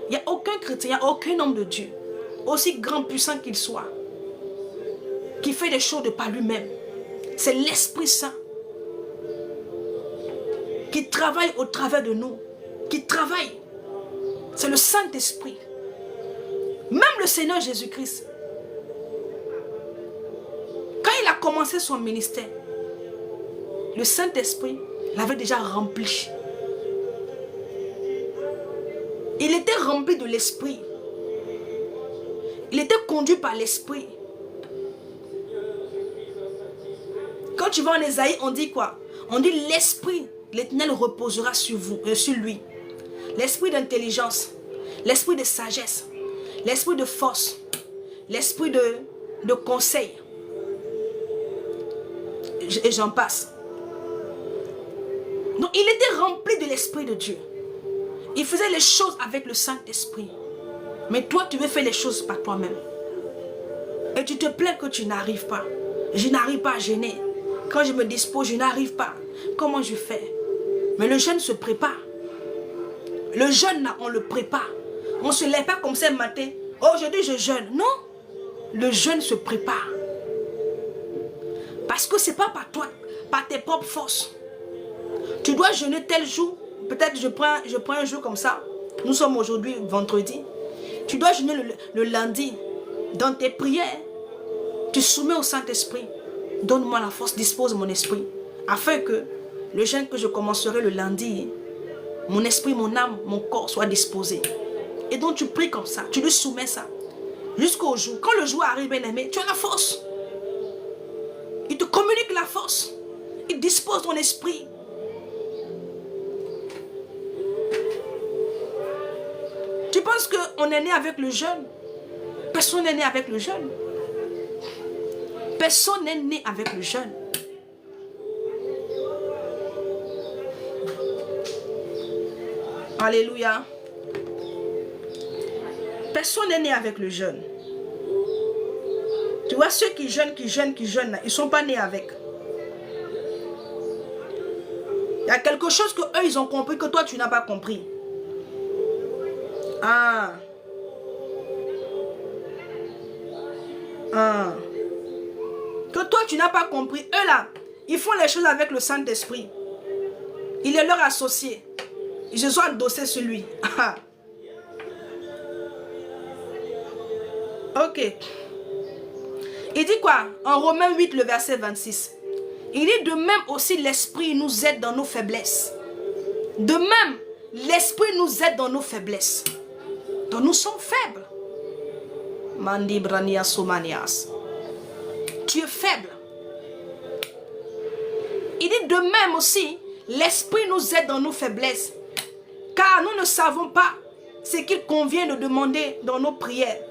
Il n'y a aucun chrétien, il n'y a aucun homme de Dieu, aussi grand, puissant qu'il soit, qui fait des choses de par lui-même. C'est l'Esprit Saint qui travaille au travers de nous, qui travaille. C'est le Saint-Esprit. Même le Seigneur Jésus-Christ, quand il a commencé son ministère, le Saint-Esprit l'avait déjà rempli. Il était rempli de l'Esprit. Il était conduit par l'Esprit. Quand tu vas en Ésaïe, on dit quoi? On dit l'Esprit, l'Éternel reposera sur vous, sur lui. L'Esprit d'intelligence, l'Esprit de sagesse, l'Esprit de force, l'Esprit de conseil. Et j'en passe. Donc il était rempli de l'Esprit de Dieu. Il faisait les choses avec le Saint-Esprit. Mais toi, tu veux faire les choses par toi-même. Et tu te plains que tu n'arrives pas. Je n'arrive pas à jeûner. Quand je me dispose, je n'arrive pas. Comment je fais? Mais le jeûne se prépare. Le jeûne, là, on le prépare. On ne se lève pas comme ça le matin. Aujourd'hui, je jeûne. Non. Le jeûne se prépare. Parce que ce n'est pas par toi, par tes propres forces. Tu dois jeûner tel jour. Peut-être je prends un jour comme ça. Nous sommes aujourd'hui vendredi. Tu dois jeûner le lundi. Dans tes prières, tu soumets au Saint-Esprit. Donne-moi la force, dispose mon esprit. Afin que le jeûne que je commencerai le lundi, mon esprit, mon âme, mon corps soient disposés. Et donc tu pries comme ça. Tu lui soumets ça. Jusqu'au jour. Quand le jour arrive, bien aimé, tu as la force. Il te communique la force. Il dispose ton esprit. Tu penses qu'on est né avec le jeûne? Personne n'est né avec le jeûne. Personne n'est né avec le jeûne. Alléluia. Personne n'est né avec le jeûne. Tu vois, ceux qui jeûnent, là, ils ne sont pas nés avec. Il y a quelque chose que eux, ils ont compris que toi, tu n'as pas compris. Ah. Ah. Que toi, tu n'as pas compris. Eux, là, ils font les choses avec le Saint-Esprit. Il est leur associé. Ils se sont endossés sur lui. Ah. Ok. Il dit quoi? En Romains 8, le verset 26. Il dit de même aussi l'Esprit nous aide dans nos faiblesses. De même, l'Esprit nous aide dans nos faiblesses. Donc nous sommes faibles. Mandi brania somanias. Tu es faible. Il dit de même aussi, l'Esprit nous aide dans nos faiblesses. Car nous ne savons pas ce qu'il convient de demander dans nos prières.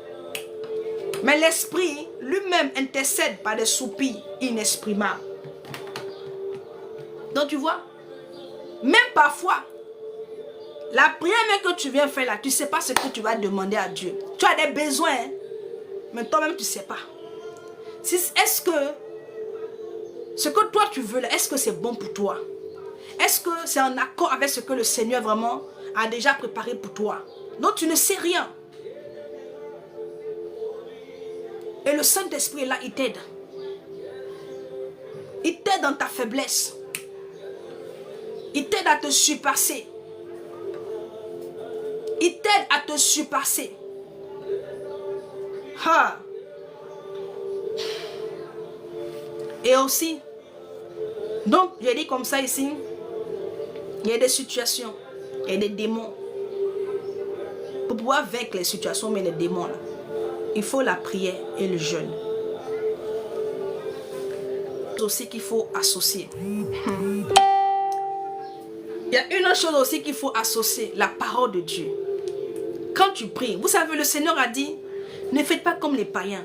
Mais l'Esprit lui-même intercède par des soupirs inexprimables. Donc tu vois, même parfois, la prière même que tu viens faire là, tu ne sais pas ce que tu vas demander à Dieu. Tu as des besoins, hein? Mais toi-même tu ne sais pas. Est-ce que ce que toi tu veux là, est-ce que c'est bon pour toi? Est-ce que c'est en accord avec ce que le Seigneur vraiment a déjà préparé pour toi? Donc tu ne sais rien. Et le Saint-Esprit est là, il t'aide. Il t'aide dans ta faiblesse. Il t'aide à te surpasser. Il t'aide à te surpasser. Ha. Et aussi, donc j'ai dit comme ça ici, il y a des situations, il y a des démons. Pour pouvoir vaincre les situations, mais les démons là, il faut la prière et le jeûne. C'est aussi qu'il faut associer. Il y a une autre chose aussi qu'il faut associer, la parole de Dieu. Quand tu pries, vous savez, le Seigneur a dit, ne faites pas comme les païens,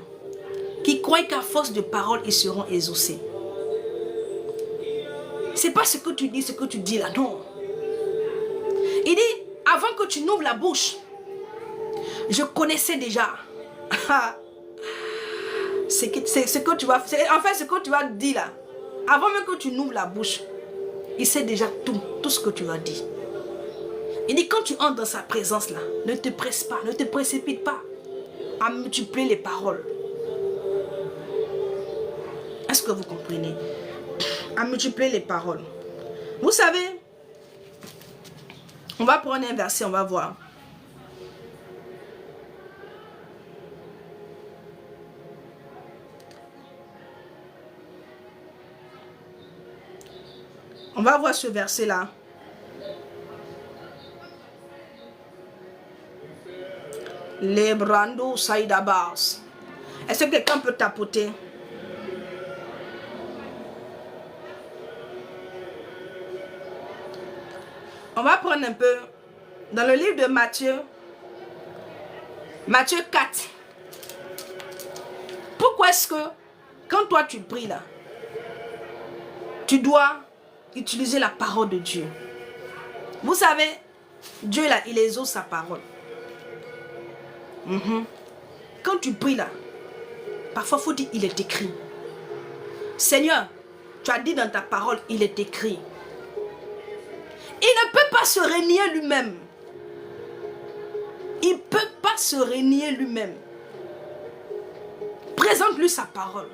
qui croient qu'à force de parole, ils seront exaucés. C'est pas ce que tu dis là, non. Il dit, avant que tu n'ouvres la bouche, je connaissais déjà. Ce que tu vas, en fait, ce que tu vas dire là, avant même que tu n'ouvres la bouche, il sait déjà tout ce que tu vas dire. Il dit, quand tu entres dans sa présence là, ne te presse pas, ne te précipite pas à multiplier les paroles. Est-ce que vous comprenez? À multiplier les paroles. Vous savez, on va prendre un verset, on va voir. On va voir ce verset-là. Les brandos saïdabas. Est-ce que quelqu'un peut tapoter? On va prendre un peu dans le livre de Matthieu. Matthieu 4. Pourquoi est-ce que quand toi tu pries là, tu dois utiliser la parole de Dieu? Vous savez, Dieu là, il exauce sa parole. Quand tu pries là, parfois il faut dire, il est écrit. Seigneur, tu as dit dans ta parole, il est écrit. Il ne peut pas se renier lui-même. Il ne peut pas se renier lui-même. Présente-lui sa parole.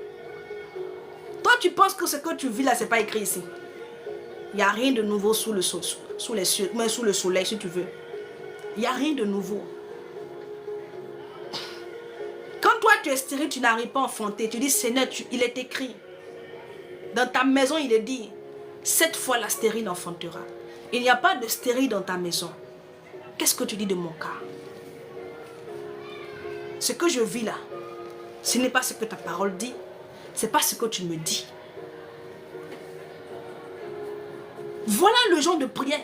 Toi, tu penses que ce que tu vis là, ce n'est pas écrit ici. Il n'y a rien de nouveau sous le soleil, si tu veux. Il n'y a rien de nouveau. Quand toi tu es stérile, tu n'arrives pas à enfanter. Tu dis, Seigneur, il est écrit. Dans ta maison, il est dit, cette fois la stérile enfantera. Il n'y a pas de stérile dans ta maison. Qu'est-ce que tu dis de mon cas? Ce que je vis là, ce n'est pas ce que ta parole dit. Ce n'est pas ce que tu me dis. Voilà le genre de prière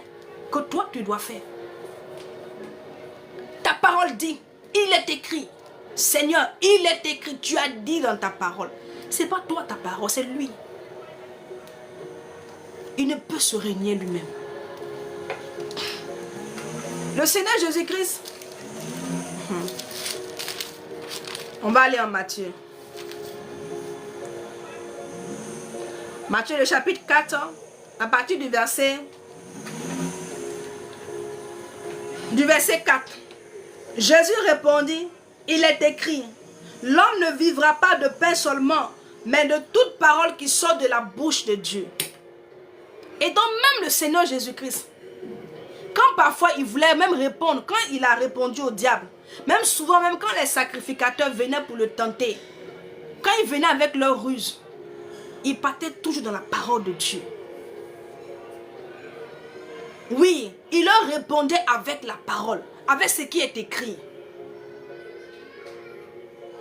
que toi tu dois faire. Ta parole dit, il est écrit. Seigneur, il est écrit, tu as dit dans ta parole. Ce n'est pas toi ta parole, c'est lui. Il ne peut se régner lui-même. Le Seigneur Jésus-Christ. On va aller en Matthieu. Matthieu le chapitre 4, à partir du verset 4. Jésus répondit, il est écrit, l'homme ne vivra pas de pain seulement, mais de toute parole qui sort de la bouche de Dieu. Et donc même le Seigneur Jésus-Christ, quand parfois il voulait même répondre, quand il a répondu au diable, même souvent, même quand les sacrificateurs venaient pour le tenter, quand ils venaient avec leur ruse, ils partaient toujours dans la parole de Dieu. Oui, il leur répondait avec la parole, avec ce qui est écrit.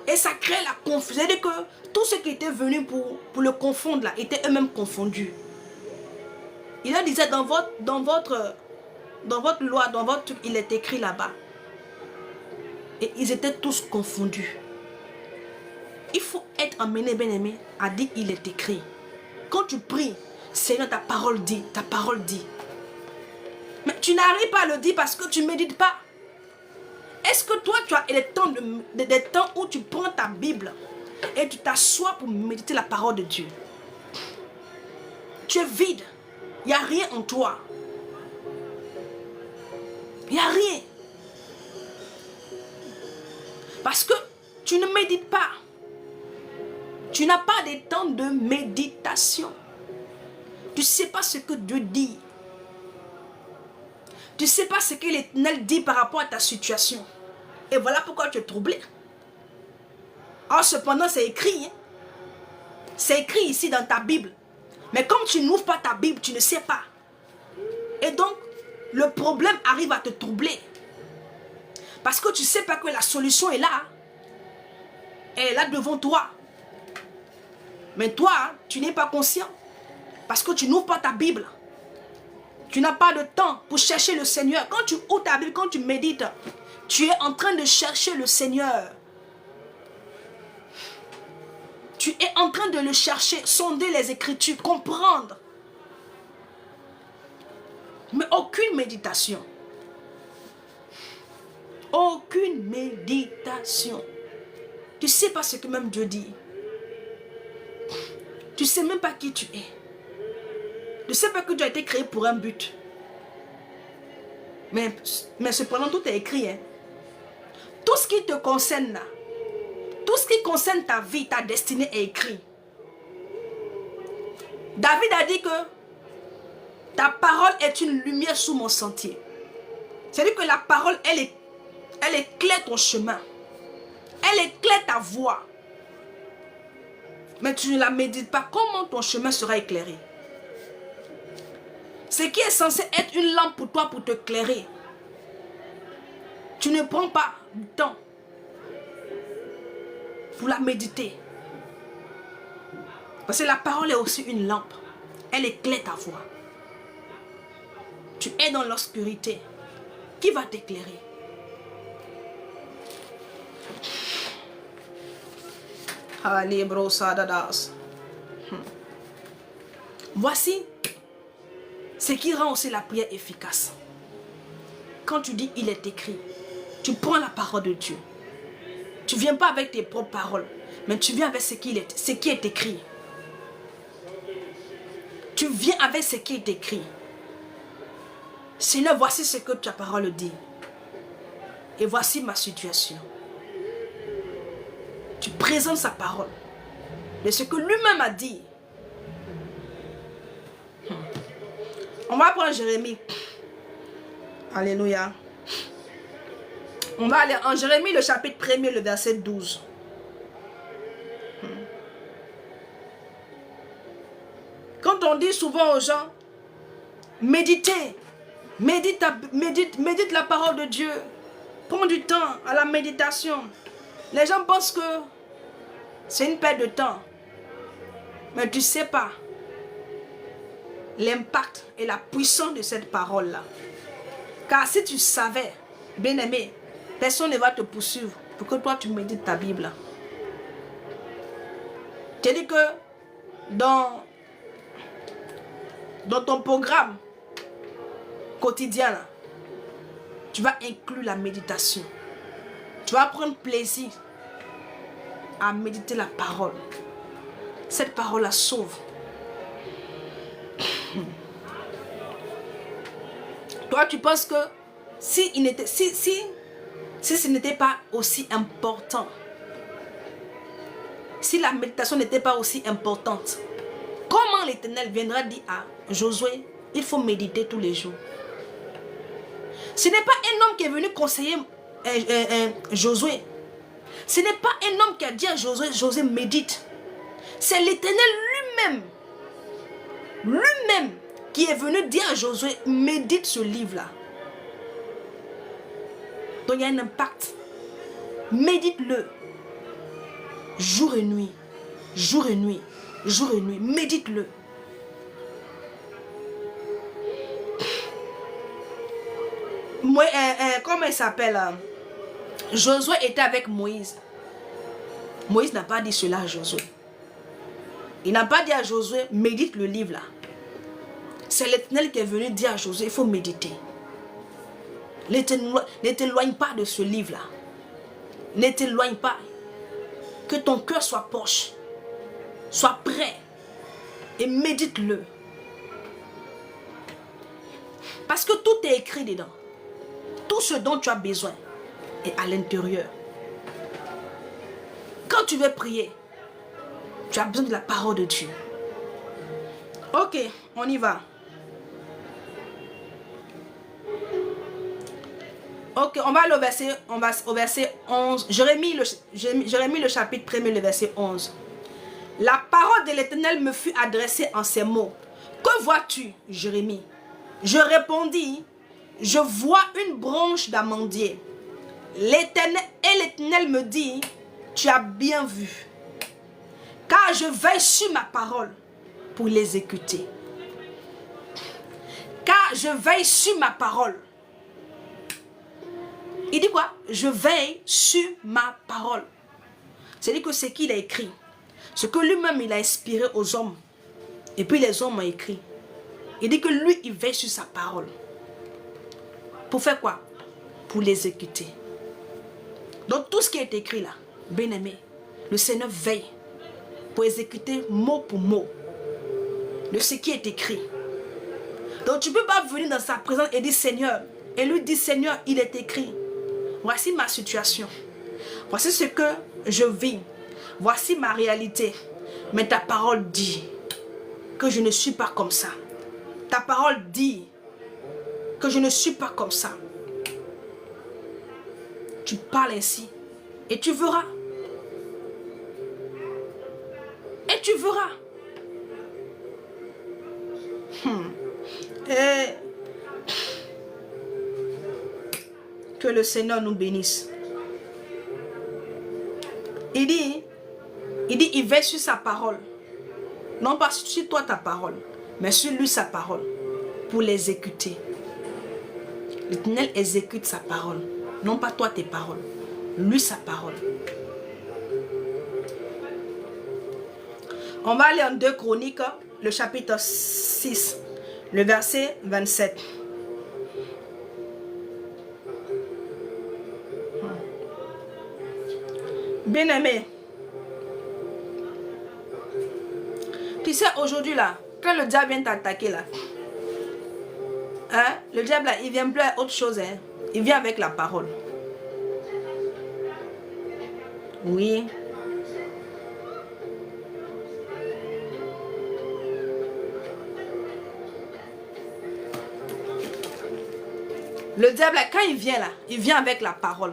Et ça crée la confusion. C'est-à-dire que tous ceux qui étaient venus pour le confondre là, étaient eux-mêmes confondus. Il leur disait dans votre loi, dans votre truc, il est écrit là-bas. Et ils étaient tous confondus. Il faut être emmené, bien-aimé, à dire il est écrit. Quand tu pries, Seigneur, ta parole dit, ta parole dit. Mais tu n'arrives pas à le dire parce que tu ne médites pas. Est-ce que toi, tu as des temps où tu prends ta Bible et tu t'assois pour méditer la parole de Dieu? Tu es vide. Il n'y a rien en toi. Il n'y a rien. Parce que tu ne médites pas. Tu n'as pas de temps de méditation. Tu ne sais pas ce que Dieu dit. Tu ne sais pas ce que l'Éternel dit par rapport à ta situation. Et voilà pourquoi tu es troublé. Or, cependant, c'est écrit. Hein? C'est écrit ici dans ta Bible. Mais comme tu n'ouvres pas ta Bible, tu ne sais pas. Et donc, le problème arrive à te troubler. Parce que tu ne sais pas que la solution est là. Elle est là devant toi. Mais toi, tu n'es pas conscient. Parce que tu n'ouvres pas ta Bible. Tu n'as pas de temps pour chercher le Seigneur. Quand tu ouvres ta Bible, quand tu médites, tu es en train de chercher le Seigneur. Tu es en train de le chercher, sonder les Écritures, comprendre. Mais aucune méditation. Aucune méditation. Tu ne sais pas ce que même Dieu dit. Tu ne sais même pas qui tu es. Tu ne sais pas que tu as été créé pour un but. Mais cependant, tout est écrit. Hein. Tout ce qui te concerne là, tout ce qui concerne ta vie, ta destinée est écrit. David a dit que ta parole est une lumière sous mon sentier. C'est-à-dire que la parole, elle éclaire ton chemin. Elle éclaire ta voie. Mais tu ne la médites pas. Comment ton chemin sera éclairé? Ce qui est censé être une lampe pour toi, pour te éclairer. Tu ne prends pas du temps pour la méditer. Parce que la parole est aussi une lampe. Elle éclaire ta voie. Tu es dans l'obscurité. Qui va t'éclairer? Voici ce qui rend aussi la prière efficace. Quand tu dis il est écrit, tu prends la parole de Dieu. Tu ne viens pas avec tes propres paroles, mais tu viens avec ce qui est écrit. Tu viens avec ce qui est écrit. Seigneur, voici ce que ta parole dit. Et voici ma situation. Tu présentes sa parole. De ce que lui-même a dit. On va prendre Jérémie. Alléluia. On va aller en Jérémie, le chapitre 1er, le verset 12. Quand on dit souvent aux gens, méditez, médite la parole de Dieu. Prends du temps à la méditation. Les gens pensent que c'est une perte de temps. Mais tu ne sais pas l'impact et la puissance de cette parole-là. Car si tu savais, bien-aimé, personne ne va te poursuivre pour que toi tu médites ta Bible. Tu dis que dans ton programme quotidien, là, tu vas inclure la méditation. Tu vas prendre plaisir à méditer la parole. Cette parole la sauve. Toi, tu penses que si ce n'était pas aussi important, si la méditation n'était pas aussi importante, comment l'Éternel viendra dire à Josué, il faut méditer tous les jours? Ce n'est pas un homme qui est venu conseiller Josué. Ce n'est pas un homme qui a dit à Josué, Josué médite. C'est l'Éternel lui-même qui est venu dire à Josué, médite ce livre-là. Donc il y a un impact. Médite-le. Jour et nuit. Jour et nuit. Jour et nuit. Médite-le. Comment il s'appelle? Josué était avec Moïse. Moïse n'a pas dit cela à Josué. Il n'a pas dit à Josué, médite le livre là. C'est l'Éternel qui est venu dire à Josué, il faut méditer. Ne t'éloigne pas de ce livre là. Ne t'éloigne pas. Que ton cœur soit proche. Sois prêt. Et médite-le. Parce que tout est écrit dedans. Tout ce dont tu as besoin est à l'intérieur. Quand tu veux prier, tu as besoin de la parole de Dieu. Ok, on y va. Ok, on va aller au verset 11. Jérémie, le chapitre 1er, le verset 11. La parole de l'Éternel me fut adressée en ces mots. Que vois-tu, Jérémie? Je répondis, je vois une branche d'amandier. L'Éternel me dit, tu as bien vu. Car je veille sur ma parole pour l'exécuter. Car je veille sur ma parole. Il dit quoi? Je veille sur ma parole. C'est-à-dire que ce qu'il a écrit, ce que lui-même il a inspiré aux hommes, et puis les hommes ont écrit. Il dit que lui, il veille sur sa parole. Pour faire quoi? Pour l'exécuter. Donc tout ce qui est écrit là, bien-aimé, le Seigneur veille pour exécuter mot pour mot de ce qui est écrit. Donc tu ne peux pas venir dans sa présence et dire Seigneur, et lui dire Seigneur, il est écrit. Voici ma situation. Voici ce que je vis. Voici ma réalité. Mais ta parole dit que je ne suis pas comme ça. Ta parole dit que je ne suis pas comme ça. Tu parles ainsi et tu verras. Et tu verras. Et que le Seigneur nous bénisse. Il dit, il veille sur sa parole. Non pas sur toi ta parole, mais sur lui sa parole. Pour l'exécuter. L'Éternel exécute sa parole. Non pas toi tes paroles. Lui sa parole. On va aller en 2 Chroniques, le chapitre 6, le verset 27. Bien-aimé, tu sais aujourd'hui là, quand le diable vient t'attaquer là, hein, le diable là, il vient plus à autre chose, hein, il vient avec la parole. Oui. Le diable, quand il vient là, il vient avec la parole.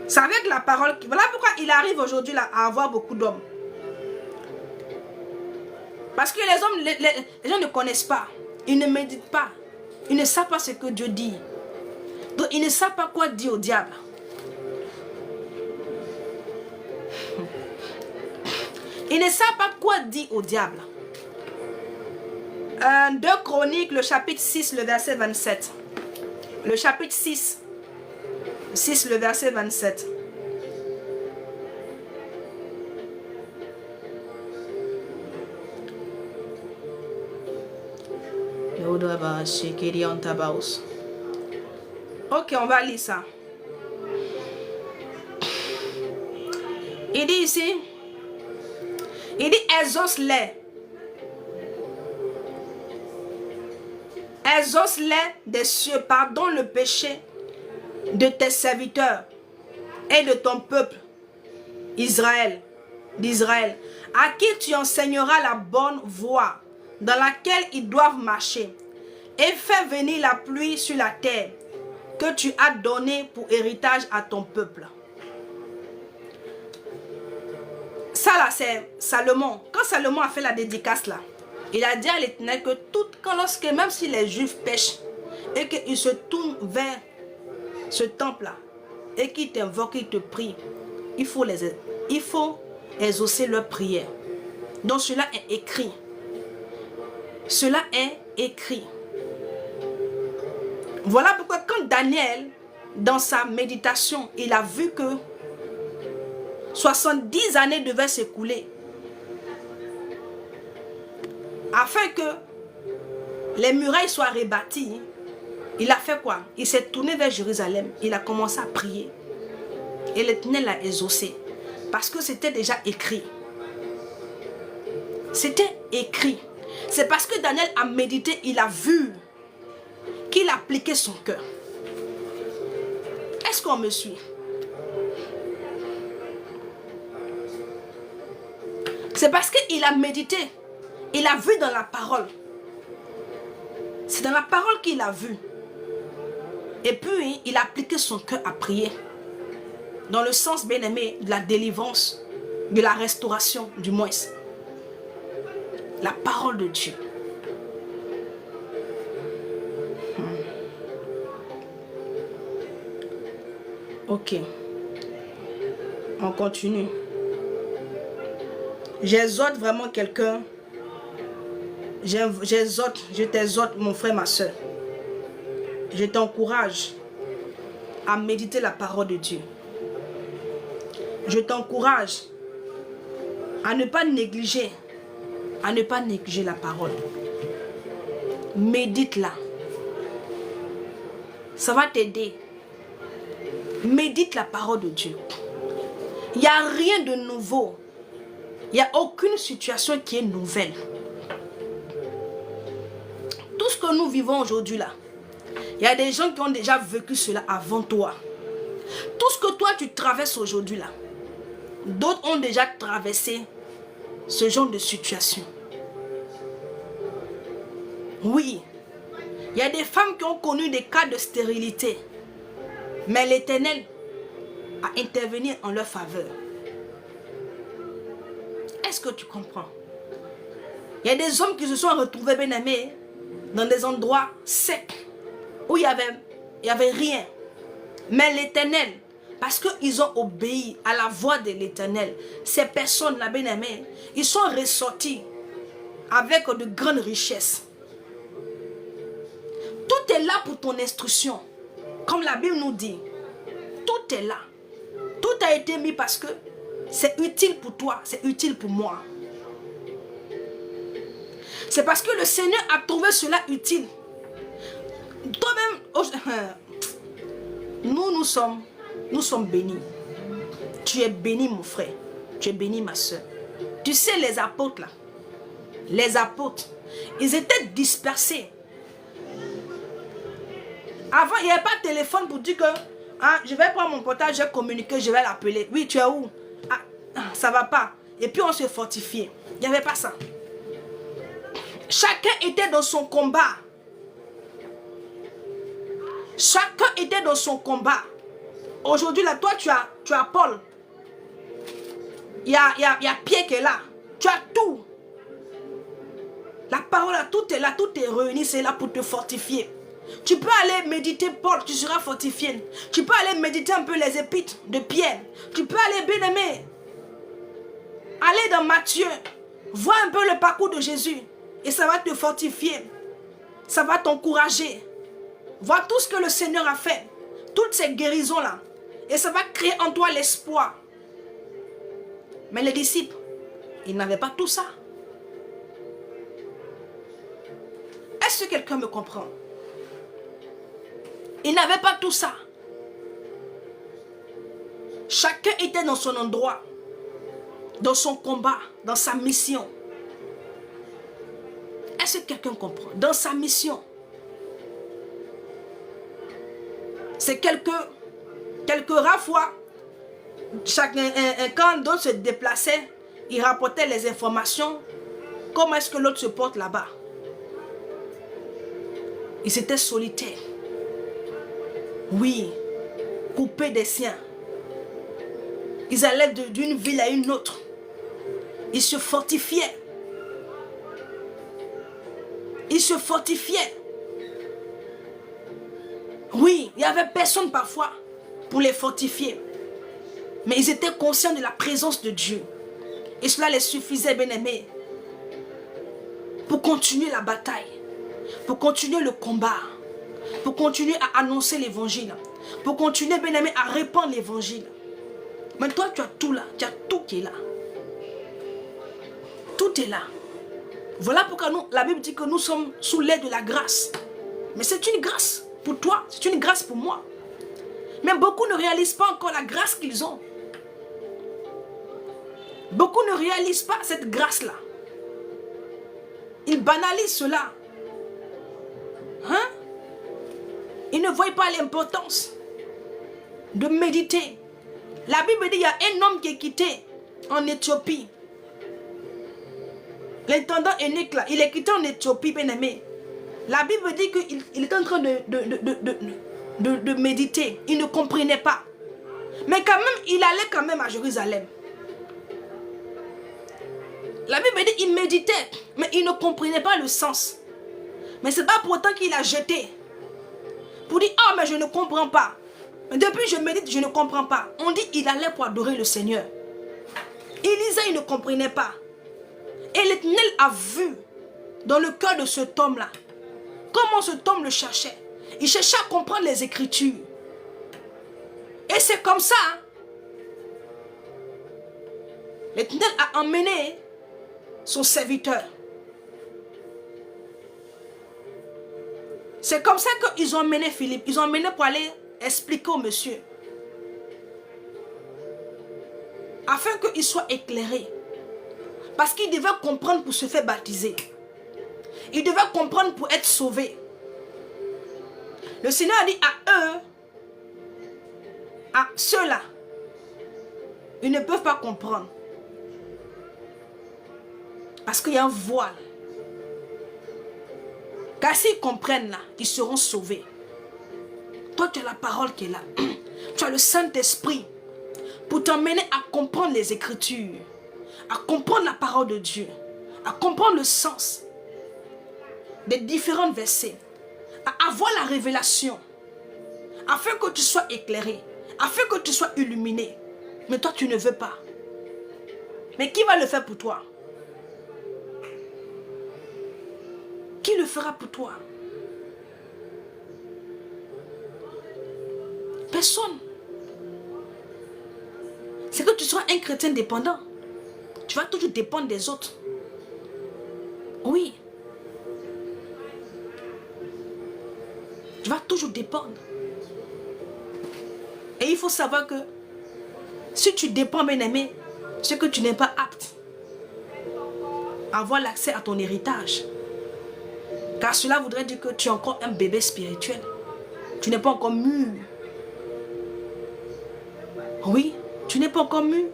C'est avec la parole. Voilà pourquoi il arrive aujourd'hui là à avoir beaucoup d'hommes. Parce que les hommes, les gens ne connaissent pas. Ils ne méditent pas. Ils ne savent pas ce que Dieu dit. Donc ils ne savent pas quoi dire au diable. Ils ne savent pas quoi dire au diable. 2 Chroniques, le chapitre 6, le verset 27. Le chapitre 6, le verset 27. Ok, on va lire ça. Il dit ici, il dit exauce-les. Exauce-les des cieux, pardonne le péché de tes serviteurs et de ton peuple, d'Israël, à qui tu enseigneras la bonne voie dans laquelle ils doivent marcher, et fais venir la pluie sur la terre que tu as donnée pour héritage à ton peuple. Ça là, c'est Salomon. Quand Salomon a fait la dédicace là, il a dit à l'Éternel que même si les Juifs pêchent et qu'ils se tournent vers ce temple là et qu'ils t'invoquent, ils te prient, il faut exaucer leurs prières. Donc cela est écrit. Cela est écrit. Voilà pourquoi quand Daniel, dans sa méditation, il a vu que 70 années devaient s'écouler afin que les murailles soient rebâties, il a fait quoi? Il s'est tourné vers Jérusalem, il a commencé à prier et l'Éternel l'a exaucé parce que c'était déjà écrit. C'était écrit. C'est parce que Daniel a médité, il a vu qu'il appliquait son cœur. Est-ce qu'on me suit? C'est parce qu'il a médité, il a vu dans la parole. C'est dans la parole qu'il a vu. Et puis, il a appliqué son cœur à prier. Dans le sens, bien aimé, de la délivrance, de la restauration, du moins. La parole de Dieu. Ok. On continue. J'exhorte vraiment quelqu'un. Je t'exhorte, mon frère, ma soeur. Je t'encourage à méditer la parole de Dieu. Je t'encourage à ne pas négliger la parole. Médite-la. Ça va t'aider. Médite la parole de Dieu. Il n'y a rien de nouveau. Il n'y a aucune situation qui est nouvelle. Tout ce que nous vivons aujourd'hui là, il y a des gens qui ont déjà vécu cela avant toi. Tout ce que toi tu traverses aujourd'hui là, d'autres ont déjà traversé ce genre de situation. Oui, il y a des femmes qui ont connu des cas de stérilité, mais l'Éternel a intervenu en leur faveur. Est-ce que tu comprends? Il y a des hommes qui se sont retrouvés, bien aimés, dans des endroits secs, où il y avait rien. Mais l'Éternel, parce qu'ils ont obéi à la voix de l'Éternel, ces personnes-là, bien aimées, ils sont ressortis avec de grandes richesses. Tout est là pour ton instruction. Comme la Bible nous dit, tout est là. Tout a été mis parce que c'est utile pour toi, c'est utile pour moi. C'est parce que le Seigneur a trouvé cela utile. Toi-même, nous sommes bénis. Tu es béni, mon frère. Tu es béni, ma soeur. Tu sais, les apôtres là, ils étaient dispersés. Avant, il n'y avait pas de téléphone pour dire que je vais prendre mon portable, je vais communiquer, je vais l'appeler. Oui, tu es où? Ça va pas. Et puis on se fortifiait. Il n'y avait pas ça. Chacun était dans son combat. Chacun était dans son combat. Aujourd'hui, là, toi, tu as Paul. Il y a Pierre qui est là. Tu as tout. La parole, là, tout est là, tout est réuni, c'est là pour te fortifier. Tu peux aller méditer Paul, tu seras fortifié. Tu peux aller méditer un peu les épîtres de Pierre. Tu peux aller, bien aimé, aller dans Matthieu. Vois un peu le parcours de Jésus. Et ça va te fortifier. Ça va t'encourager. Vois tout ce que le Seigneur a fait. Toutes ces guérisons-là. Et ça va créer en toi l'espoir. Mais les disciples, ils n'avaient pas tout ça. Est-ce que quelqu'un me comprend? Ils n'avaient pas tout ça. Chacun était dans son endroit, dans son combat, dans sa mission. Est-ce que quelqu'un comprend? Dans sa mission. C'est quelques rares fois, quand d'autres se déplaçaient, ils rapportaient les informations. Comment est-ce que l'autre se porte là-bas? Ils étaient solitaires. Oui, coupés des siens. Ils allaient d'une ville à une autre. Ils se fortifiaient. Ils se fortifiaient. Oui, il n'y avait personne parfois pour les fortifier. Mais ils étaient conscients de la présence de Dieu. Et cela les suffisait, bien-aimés, pour continuer la bataille, pour continuer le combat, pour continuer à annoncer l'évangile, pour continuer, bien-aimé, à répandre l'évangile. Mais toi, tu as tout là, tu as tout qui est là. Tout est là. Voilà pourquoi la Bible dit que nous sommes sous l'aide de la grâce. Mais c'est une grâce pour toi, c'est une grâce pour moi. Mais beaucoup ne réalisent pas encore la grâce qu'ils ont. Beaucoup ne réalisent pas cette grâce-là. Ils banalisent cela. Hein? Ils ne voient pas l'importance de méditer. La Bible dit qu'il y a un homme qui est quitté en Éthiopie. L'intendant unique là, il est quitté en Éthiopie, bien aimé. La Bible dit qu'il est en train de méditer. Il ne comprenait pas. Mais quand même, il allait quand même à Jérusalem. La Bible dit qu'il méditait, mais il ne comprenait pas le sens. Mais ce n'est pas pour autant qu'il a jeté. Pour dire, ah, mais je ne comprends pas. Mais depuis je médite, je ne comprends pas. On dit qu'il allait pour adorer le Seigneur. Il lisait, il ne comprenait pas. Et l'Éternel a vu dans le cœur de cet homme-là comment cet homme le cherchait. Il cherchait à comprendre les Écritures. Et c'est comme ça. Hein? L'Éternel a emmené son serviteur. C'est comme ça qu'ils ont emmené Philippe. Ils ont emmené pour aller expliquer au monsieur. Afin qu'il soit éclairé. Parce qu'il devait comprendre pour se faire baptiser. Il devait comprendre pour être sauvé. Le Seigneur a dit à eux, à ceux-là, ils ne peuvent pas comprendre. Parce qu'il y a un voile. Car s'ils comprennent là, ils seront sauvés. Toi, tu as la parole qui est là. Tu as le Saint-Esprit pour t'emmener à comprendre les Écritures, à comprendre la parole de Dieu, à comprendre le sens des différents versets, à avoir la révélation, afin que tu sois éclairé, afin que tu sois illuminé. Mais toi, tu ne veux pas. Mais qui va le faire pour toi? Qui le fera pour toi? Personne. C'est que tu sois un chrétien dépendant. Tu vas toujours dépendre des autres. Oui. Tu vas toujours dépendre. Et il faut savoir que si tu dépends, bien aimé, c'est que tu n'es pas apte à avoir l'accès à ton héritage. Car cela voudrait dire que tu es encore un bébé spirituel. Tu n'es pas encore mûr. Oui, tu n'es pas encore mûr.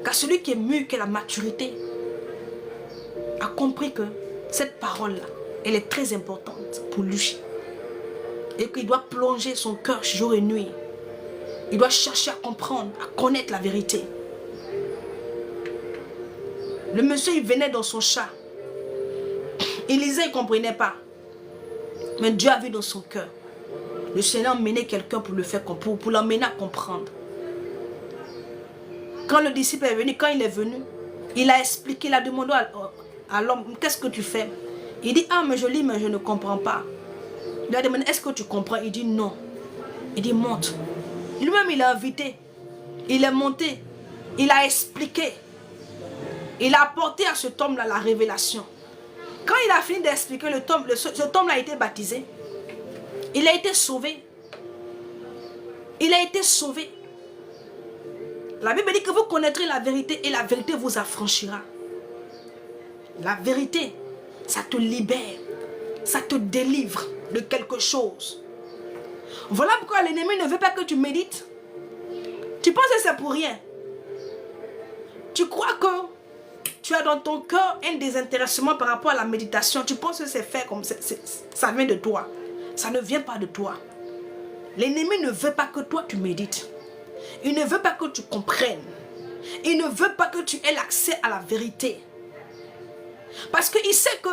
Car celui qui est mûr, qui a la maturité, a compris que cette parole-là, elle est très importante pour lui. Et qu'il doit plonger son cœur jour et nuit. Il doit chercher à comprendre, à connaître la vérité. Le monsieur, il venait dans son chat. Il lisait, il ne comprenait pas. Mais Dieu a vu dans son cœur. Le Seigneur menait quelqu'un pour le faire comprendre, pour l'emmener à comprendre. Quand le disciple est venu, quand il est venu, il a expliqué, il a demandé à l'homme, qu'est-ce que tu fais? Il dit, ah mais je lis mais je ne comprends pas. Il a demandé, est-ce que tu comprends? Il dit non. Il dit, monte. Lui-même, il a invité. Il est monté. Il a expliqué. Il a apporté à cet homme-là la révélation. Quand il a fini d'expliquer, cet homme-là a été baptisé. Il a été sauvé. Il a été sauvé. La Bible dit que vous connaîtrez la vérité et la vérité vous affranchira. La vérité, ça te libère. Ça te délivre de quelque chose. Voilà pourquoi l'ennemi ne veut pas que tu médites. Tu penses que c'est pour rien. Tu crois que tu as dans ton cœur un désintéressement par rapport à la méditation. Tu penses que c'est fait comme ça vient de toi. Ça ne vient pas de toi. L'ennemi ne veut pas que toi tu médites. Il ne veut pas que tu comprennes. Il ne veut pas que tu aies l'accès à la vérité. Parce qu'il sait que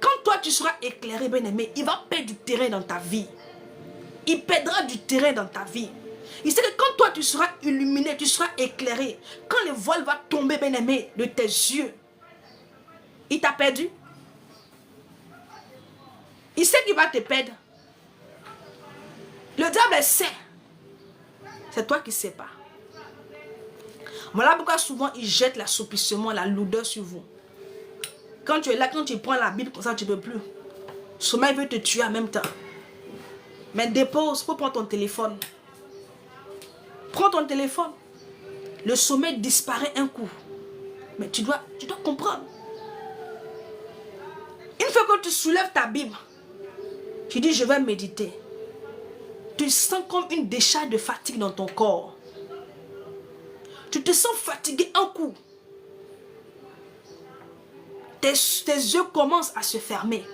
quand toi tu seras éclairé, bien-aimé, il va perdre du terrain dans ta vie. Il perdra du terrain dans ta vie. Il sait que quand toi tu seras illuminé, tu seras éclairé, quand le voile va tomber, bien-aimé, de tes yeux, il t'a perdu. Il sait qu'il va te perdre. Le diable sait. C'est toi qui ne sais pas. Voilà pourquoi souvent il jette l'assoupissement, la lourdeur sur vous. Quand tu es là, quand tu prends la Bible comme ça, tu ne peux plus. Le sommeil veut te tuer en même temps. Mais dépose, faut prendre ton téléphone. Prends ton téléphone. Le sommeil disparaît un coup. Mais tu dois comprendre. Une fois que tu soulèves ta Bible, tu dis je vais méditer. Tu sens comme une décharge de fatigue dans ton corps. Tu te sens fatigué un coup. Tes yeux commencent à se fermer.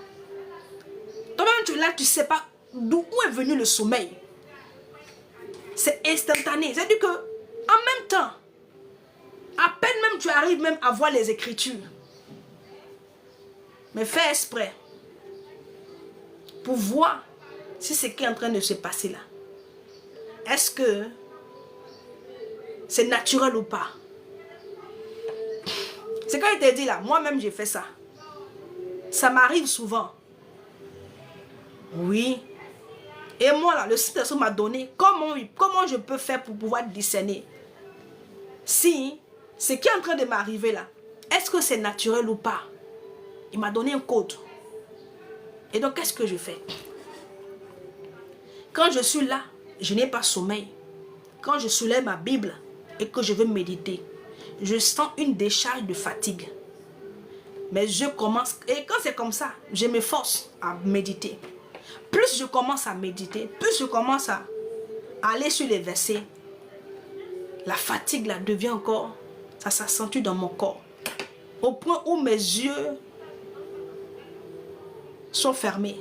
Toi-même, tu es là, tu ne sais pas d'où est venu le sommeil. C'est instantané. C'est-à-dire que, en même temps, à peine même tu arrives même à voir les Écritures. Mais fais exprès. Pour voir si ce qui est en train de se passer là. Est-ce que c'est naturel ou pas? C'est quand il t'a dit là, moi-même j'ai fait ça. Ça m'arrive souvent. Oui. Et moi là, le Saint-Esprit m'a donné comment je peux faire pour pouvoir discerner si ce qui est en train de m'arriver là, est-ce que c'est naturel ou pas? Il m'a donné un code. Et donc qu'est-ce que je fais? Quand je suis là, je n'ai pas sommeil. Quand je soulève ma Bible et que je veux méditer, je sens une décharge de fatigue. Mes yeux commencent, et quand c'est comme ça, je m'efforce à méditer. Plus je commence à méditer, plus je commence à aller sur les versets, la fatigue là devient encore, ça s'accentue dans mon corps. Au point où mes yeux sont fermés.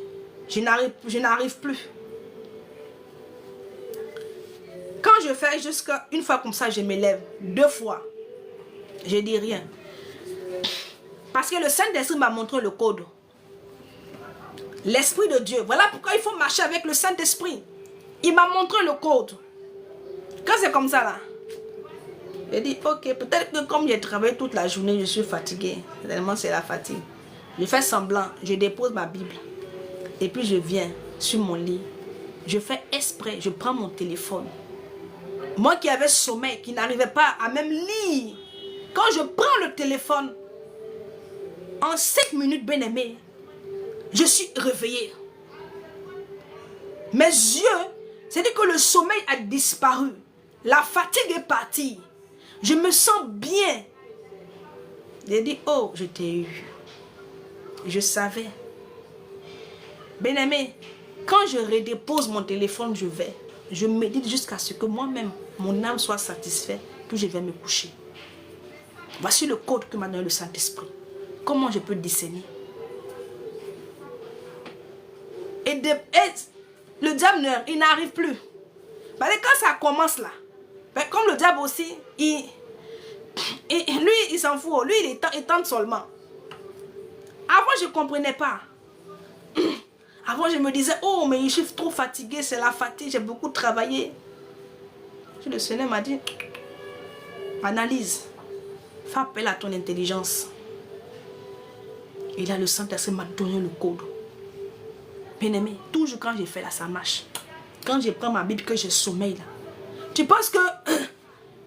Je n'arrive plus. Quand je fais jusqu'à une fois comme ça, je me lève 2 fois. Je dis rien. Parce que le Saint-Esprit m'a montré le code. L'Esprit de Dieu. Voilà pourquoi il faut marcher avec le Saint-Esprit. Il m'a montré le code. Quand c'est comme ça là, je dis ok, peut-être que comme j'ai travaillé toute la journée, je suis fatigué. Tellement c'est la fatigue. Je fais semblant, je dépose ma Bible. Et puis je viens sur mon lit. Je fais exprès, je prends mon téléphone. Moi qui avais sommeil, qui n'arrivais pas à même lire. Quand je prends le téléphone, en 5 minutes, bien aimé, je suis réveillée. Mes yeux, c'est-à-dire que le sommeil a disparu. La fatigue est partie. Je me sens bien. J'ai dit, oh, je t'ai eu. Je savais. Bien aimé, quand je redépose mon téléphone, je médite jusqu'à ce que moi-même, mon âme soit satisfaite, puis je vais me coucher. Voici le code que m'a donné le Saint-Esprit. Comment je peux discerner? Et le diable, il n'arrive plus. Parce que quand ça commence là, ben, comme le diable aussi, lui, il s'en fout. Lui, il tente seulement. Avant, je ne comprenais pas. Avant, je me disais, oh, mais je suis trop fatigué, c'est la fatigue, j'ai beaucoup travaillé. Le Seigneur m'a dit, analyse, fais appel à ton intelligence. Et là, le Saint-Esprit m'a donné le code. Bien aimé, toujours quand j'ai fait là, ça marche. Quand je prends ma Bible, que je sommeille là. Tu penses que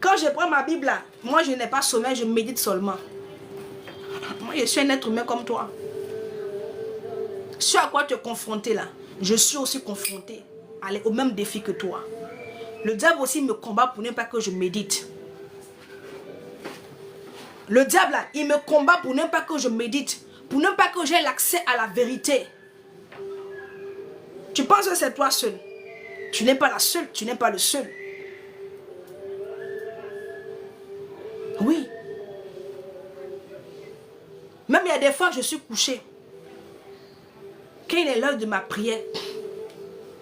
quand je prends ma Bible là, moi je n'ai pas sommeil, je médite seulement. Moi, je suis un être humain comme toi. Ce à quoi tu es confronté là, je suis aussi confronté au même défi que toi. Le diable aussi me combat pour ne pas que je médite. Le diable là, il me combat pour ne pas que je médite, pour ne pas que j'ai l'accès à la vérité. Tu penses que c'est toi seul. Tu n'es pas la seule, tu n'es pas le seul. Oui. Même il y a des fois, je suis couché. Quand il est l'heure de ma prière,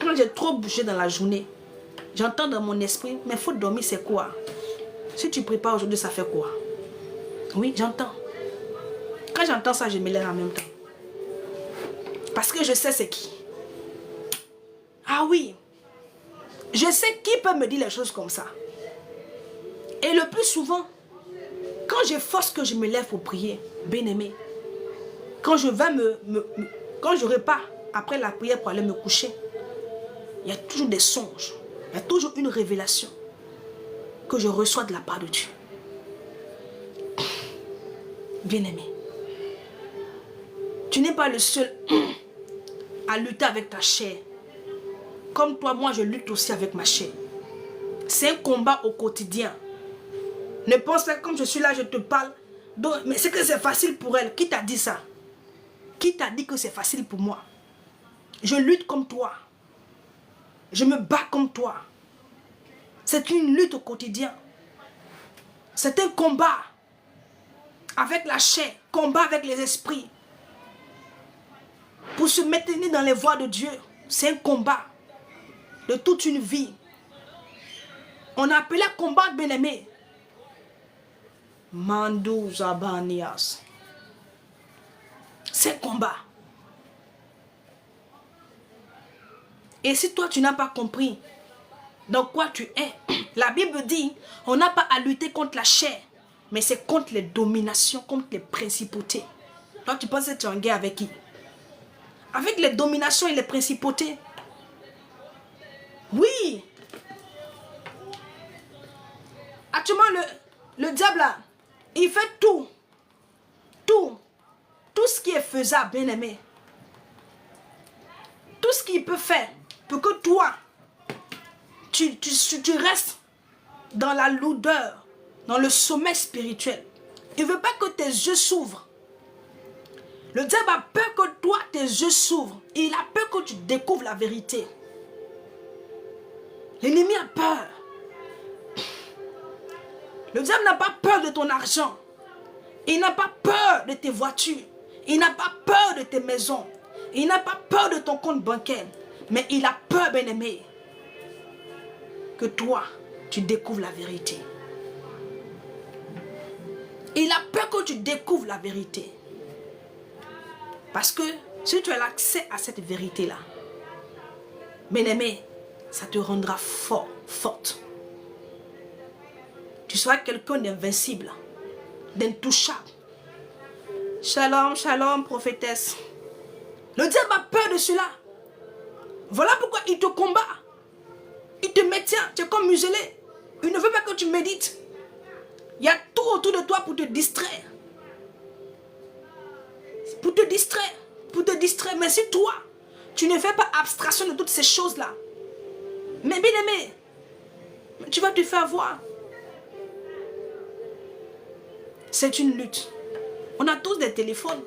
quand j'ai trop bougé dans la journée, j'entends dans mon esprit, mais il faut dormir, c'est quoi? Si tu prépares aujourd'hui, ça fait quoi? Oui, j'entends. Quand j'entends ça, je me lève en même temps. Parce que je sais c'est qui. Ah oui. Je sais qui peut me dire les choses comme ça. Et le plus souvent, quand je force que je me lève pour prier, bien aimé, quand je vais quand je repars après la prière pour aller me coucher, il y a toujours des songes, il y a toujours une révélation que je reçois de la part de Dieu. Bien aimé, tu n'es pas le seul à lutter avec ta chair. Comme toi, moi je lutte aussi avec ma chair. C'est un combat au quotidien. Ne pense pas comme je suis là, je te parle. Donc, mais c'est que c'est facile pour elle. Qui t'a dit ça? Qui t'a dit que c'est facile pour moi? Je lutte comme toi. Je me bats comme toi. C'est une lutte au quotidien. C'est un combat avec la chair, combat avec les esprits. Pour se maintenir dans les voies de Dieu, c'est un combat de toute une vie. On a appelé combat, bien-aimé. Mandou Zabanias. C'est un combat. Et si toi tu n'as pas compris dans quoi tu es, la Bible dit, on n'a pas à lutter contre la chair, mais c'est contre les dominations, contre les principautés. Toi tu penses que tu es en guerre avec qui? Avec les dominations et les principautés. Oui. Actuellement le diable là, il fait tout ce qui est faisable, bien aimé. Tout ce qu'il peut faire pour que toi, tu restes dans la lourdeur, dans le sommeil spirituel. Il ne veut pas que tes yeux s'ouvrent. Le diable a peur que toi, tes yeux s'ouvrent. Il a peur que tu découvres la vérité. L'ennemi a peur. Le diable n'a pas peur de ton argent. Il n'a pas peur de tes voitures. Il n'a pas peur de tes maisons. Il n'a pas peur de ton compte bancaire. Mais il a peur, bien-aimé, que toi, tu découvres la vérité. Il a peur que tu découvres la vérité. Parce que si tu as l'accès à cette vérité-là, bien-aimé, ça te rendra fort, forte. Tu seras quelqu'un d'invincible, d'intouchable. Shalom, shalom, prophétesse. Le diable a peur de cela. Voilà pourquoi il te combat. Il te maintient, tu es comme muselé. Il ne veut pas que tu médites. Il y a tout autour de toi pour te distraire. Pour te distraire. Pour te distraire. Mais si toi, tu ne fais pas abstraction de toutes ces choses-là, mais bien aimé, tu vas te faire voir. C'est une lutte. On a tous des téléphones.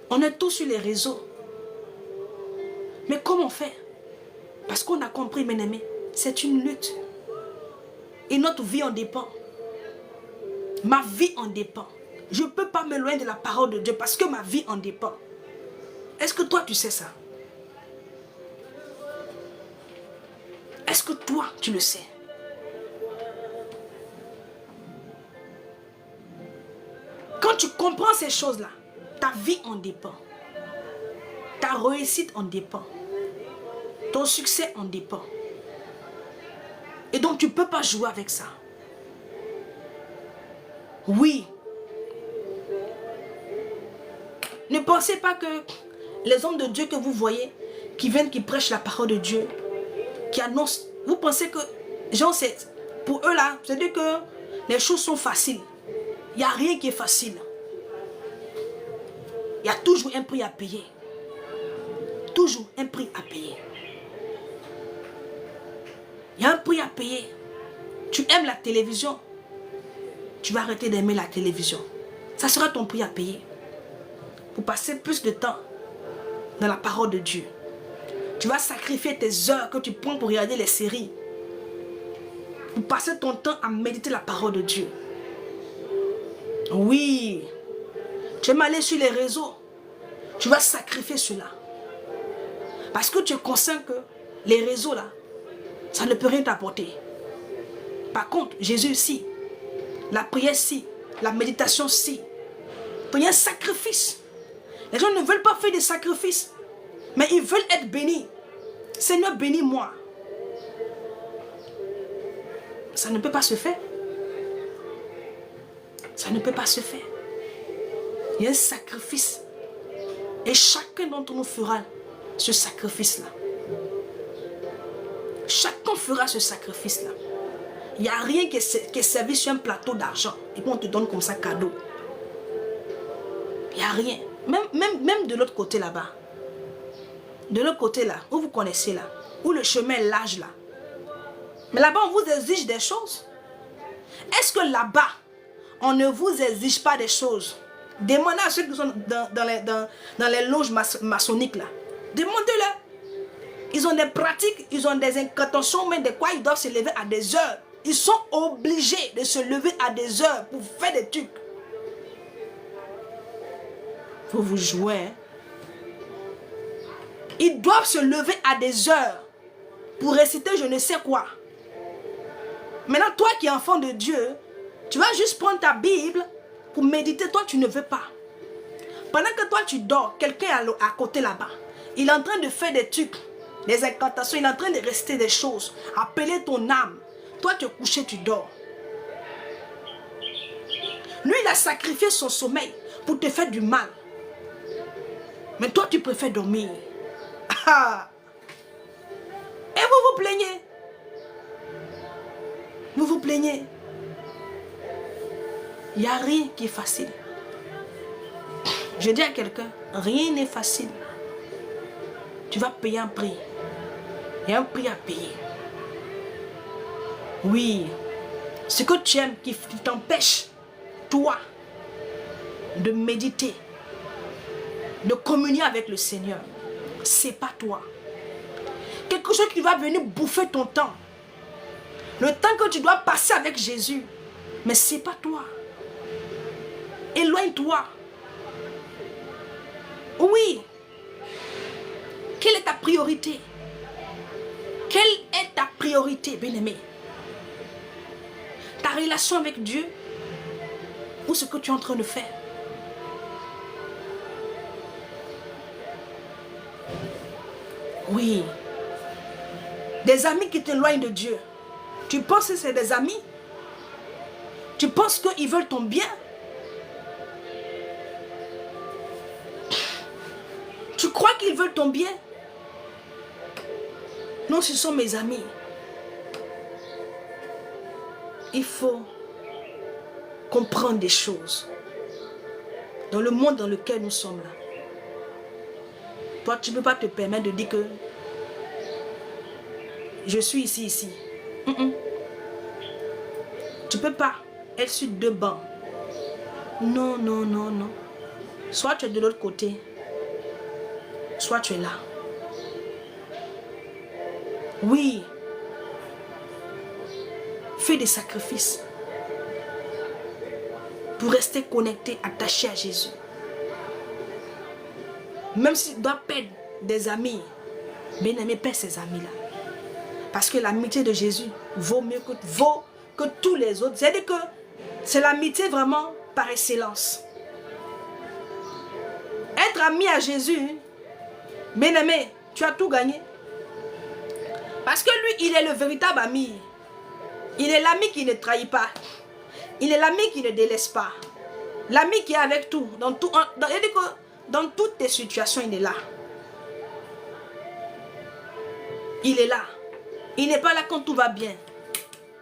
On est tous sur les réseaux. Mais comment on fait? Parce qu'on a compris, bien aimé, c'est une lutte. Et notre vie en dépend. Ma vie en dépend. Je ne peux pas m'éloigner de la parole de Dieu parce que ma vie en dépend. Est-ce que toi tu sais ça? Est-ce que toi, tu le sais? Quand tu comprends ces choses-là, ta vie en dépend. Ta réussite en dépend. Ton succès en dépend. Et donc, tu ne peux pas jouer avec ça. Oui. Ne pensez pas que les hommes de Dieu que vous voyez, qui viennent, qui prêchent la parole de Dieu, qui annoncent, vous pensez que, genre, pour eux là, c'est-à-dire que les choses sont faciles. Il n'y a rien qui est facile. Il y a toujours un prix à payer. Toujours un prix à payer. Il y a un prix à payer. Tu aimes la télévision, tu vas arrêter d'aimer la télévision. Ça sera ton prix à payer. Pour passer plus de temps dans la parole de Dieu. Tu vas sacrifier tes heures que tu prends pour regarder les séries. Pour passer ton temps à méditer la parole de Dieu. Oui. Tu aimes aller sur les réseaux. Tu vas sacrifier cela. Parce que tu es conscient que les réseaux là, ça ne peut rien t'apporter. Par contre, Jésus si. La prière si. La méditation si. Il y a un sacrifice. Les gens ne veulent pas faire des sacrifices. Mais ils veulent être bénis. Seigneur, bénis-moi. Ça ne peut pas se faire. Ça ne peut pas se faire. Il y a un sacrifice. Et chacun d'entre nous fera ce sacrifice-là. Chacun fera ce sacrifice-là. Il n'y a rien qui est servi sur un plateau d'argent. Et puis on te donne comme ça cadeau. Il n'y a rien. Même de l'autre côté là-bas. De l'autre côté là, où vous connaissez là. Où le chemin est large là. Mais là-bas, on vous exige des choses. Est-ce que là-bas, on ne vous exige pas des choses? Demandez à ceux qui sont dans les loges maçonniques là. Demandez-leur. Ils ont des pratiques, ils ont des incantations, mais de quoi ils doivent se lever à des heures. Ils sont obligés de se lever à des heures pour faire des trucs. Faut vous jouer. Hein? Ils doivent se lever à des heures pour réciter je ne sais quoi. Maintenant, toi qui es enfant de Dieu, tu vas juste prendre ta Bible pour méditer. Toi, tu ne veux pas. Pendant que toi, tu dors, quelqu'un est à côté là-bas. Il est en train de faire des trucs, des incantations. Il est en train de réciter des choses. Appeler ton âme. Toi, tu es couché, tu dors. Lui, il a sacrifié son sommeil pour te faire du mal. Mais toi, tu préfères dormir. Et vous vous plaignez. Vous vous plaignez. Il n'y a rien qui est facile. Je dis à quelqu'un, rien n'est facile. Tu vas payer un prix. Il y a un prix à payer. Oui. Ce que tu aimes qui t'empêche, toi, de méditer, de communier avec le Seigneur, c'est pas toi. Quelque chose qui va venir bouffer ton temps. Le temps que tu dois passer avec Jésus. Mais c'est pas toi. Éloigne-toi. Oui. Quelle est ta priorité? Quelle est ta priorité, bien-aimé? Ta relation avec Dieu ou ce que tu es en train de faire? Oui. Des amis qui t'éloignent de Dieu. Tu penses que c'est des amis? Tu penses qu'ils veulent ton bien? Tu crois qu'ils veulent ton bien? Non, ce sont mes amis. Il faut comprendre des choses. Dans le monde dans lequel nous sommes là. Toi, tu ne peux pas te permettre de dire que je suis ici. Tu ne peux pas être sur deux bancs. Non. Soit tu es de l'autre côté, soit tu es là. Oui. Fais des sacrifices pour rester connecté, attaché à Jésus. Même si tu dois perdre des amis, bien-aimé, perds ces amis-là. Parce que l'amitié de Jésus vaut mieux que tous les autres. C'est-à-dire que c'est l'amitié vraiment par excellence. Être ami à Jésus, bien-aimé, tu as tout gagné. Parce que lui, il est le véritable ami. Il est l'ami qui ne trahit pas. Il est l'ami qui ne délaisse pas. L'ami qui est avec tout. Dans toutes tes situations, il est là. Il est là. Il n'est pas là quand tout va bien.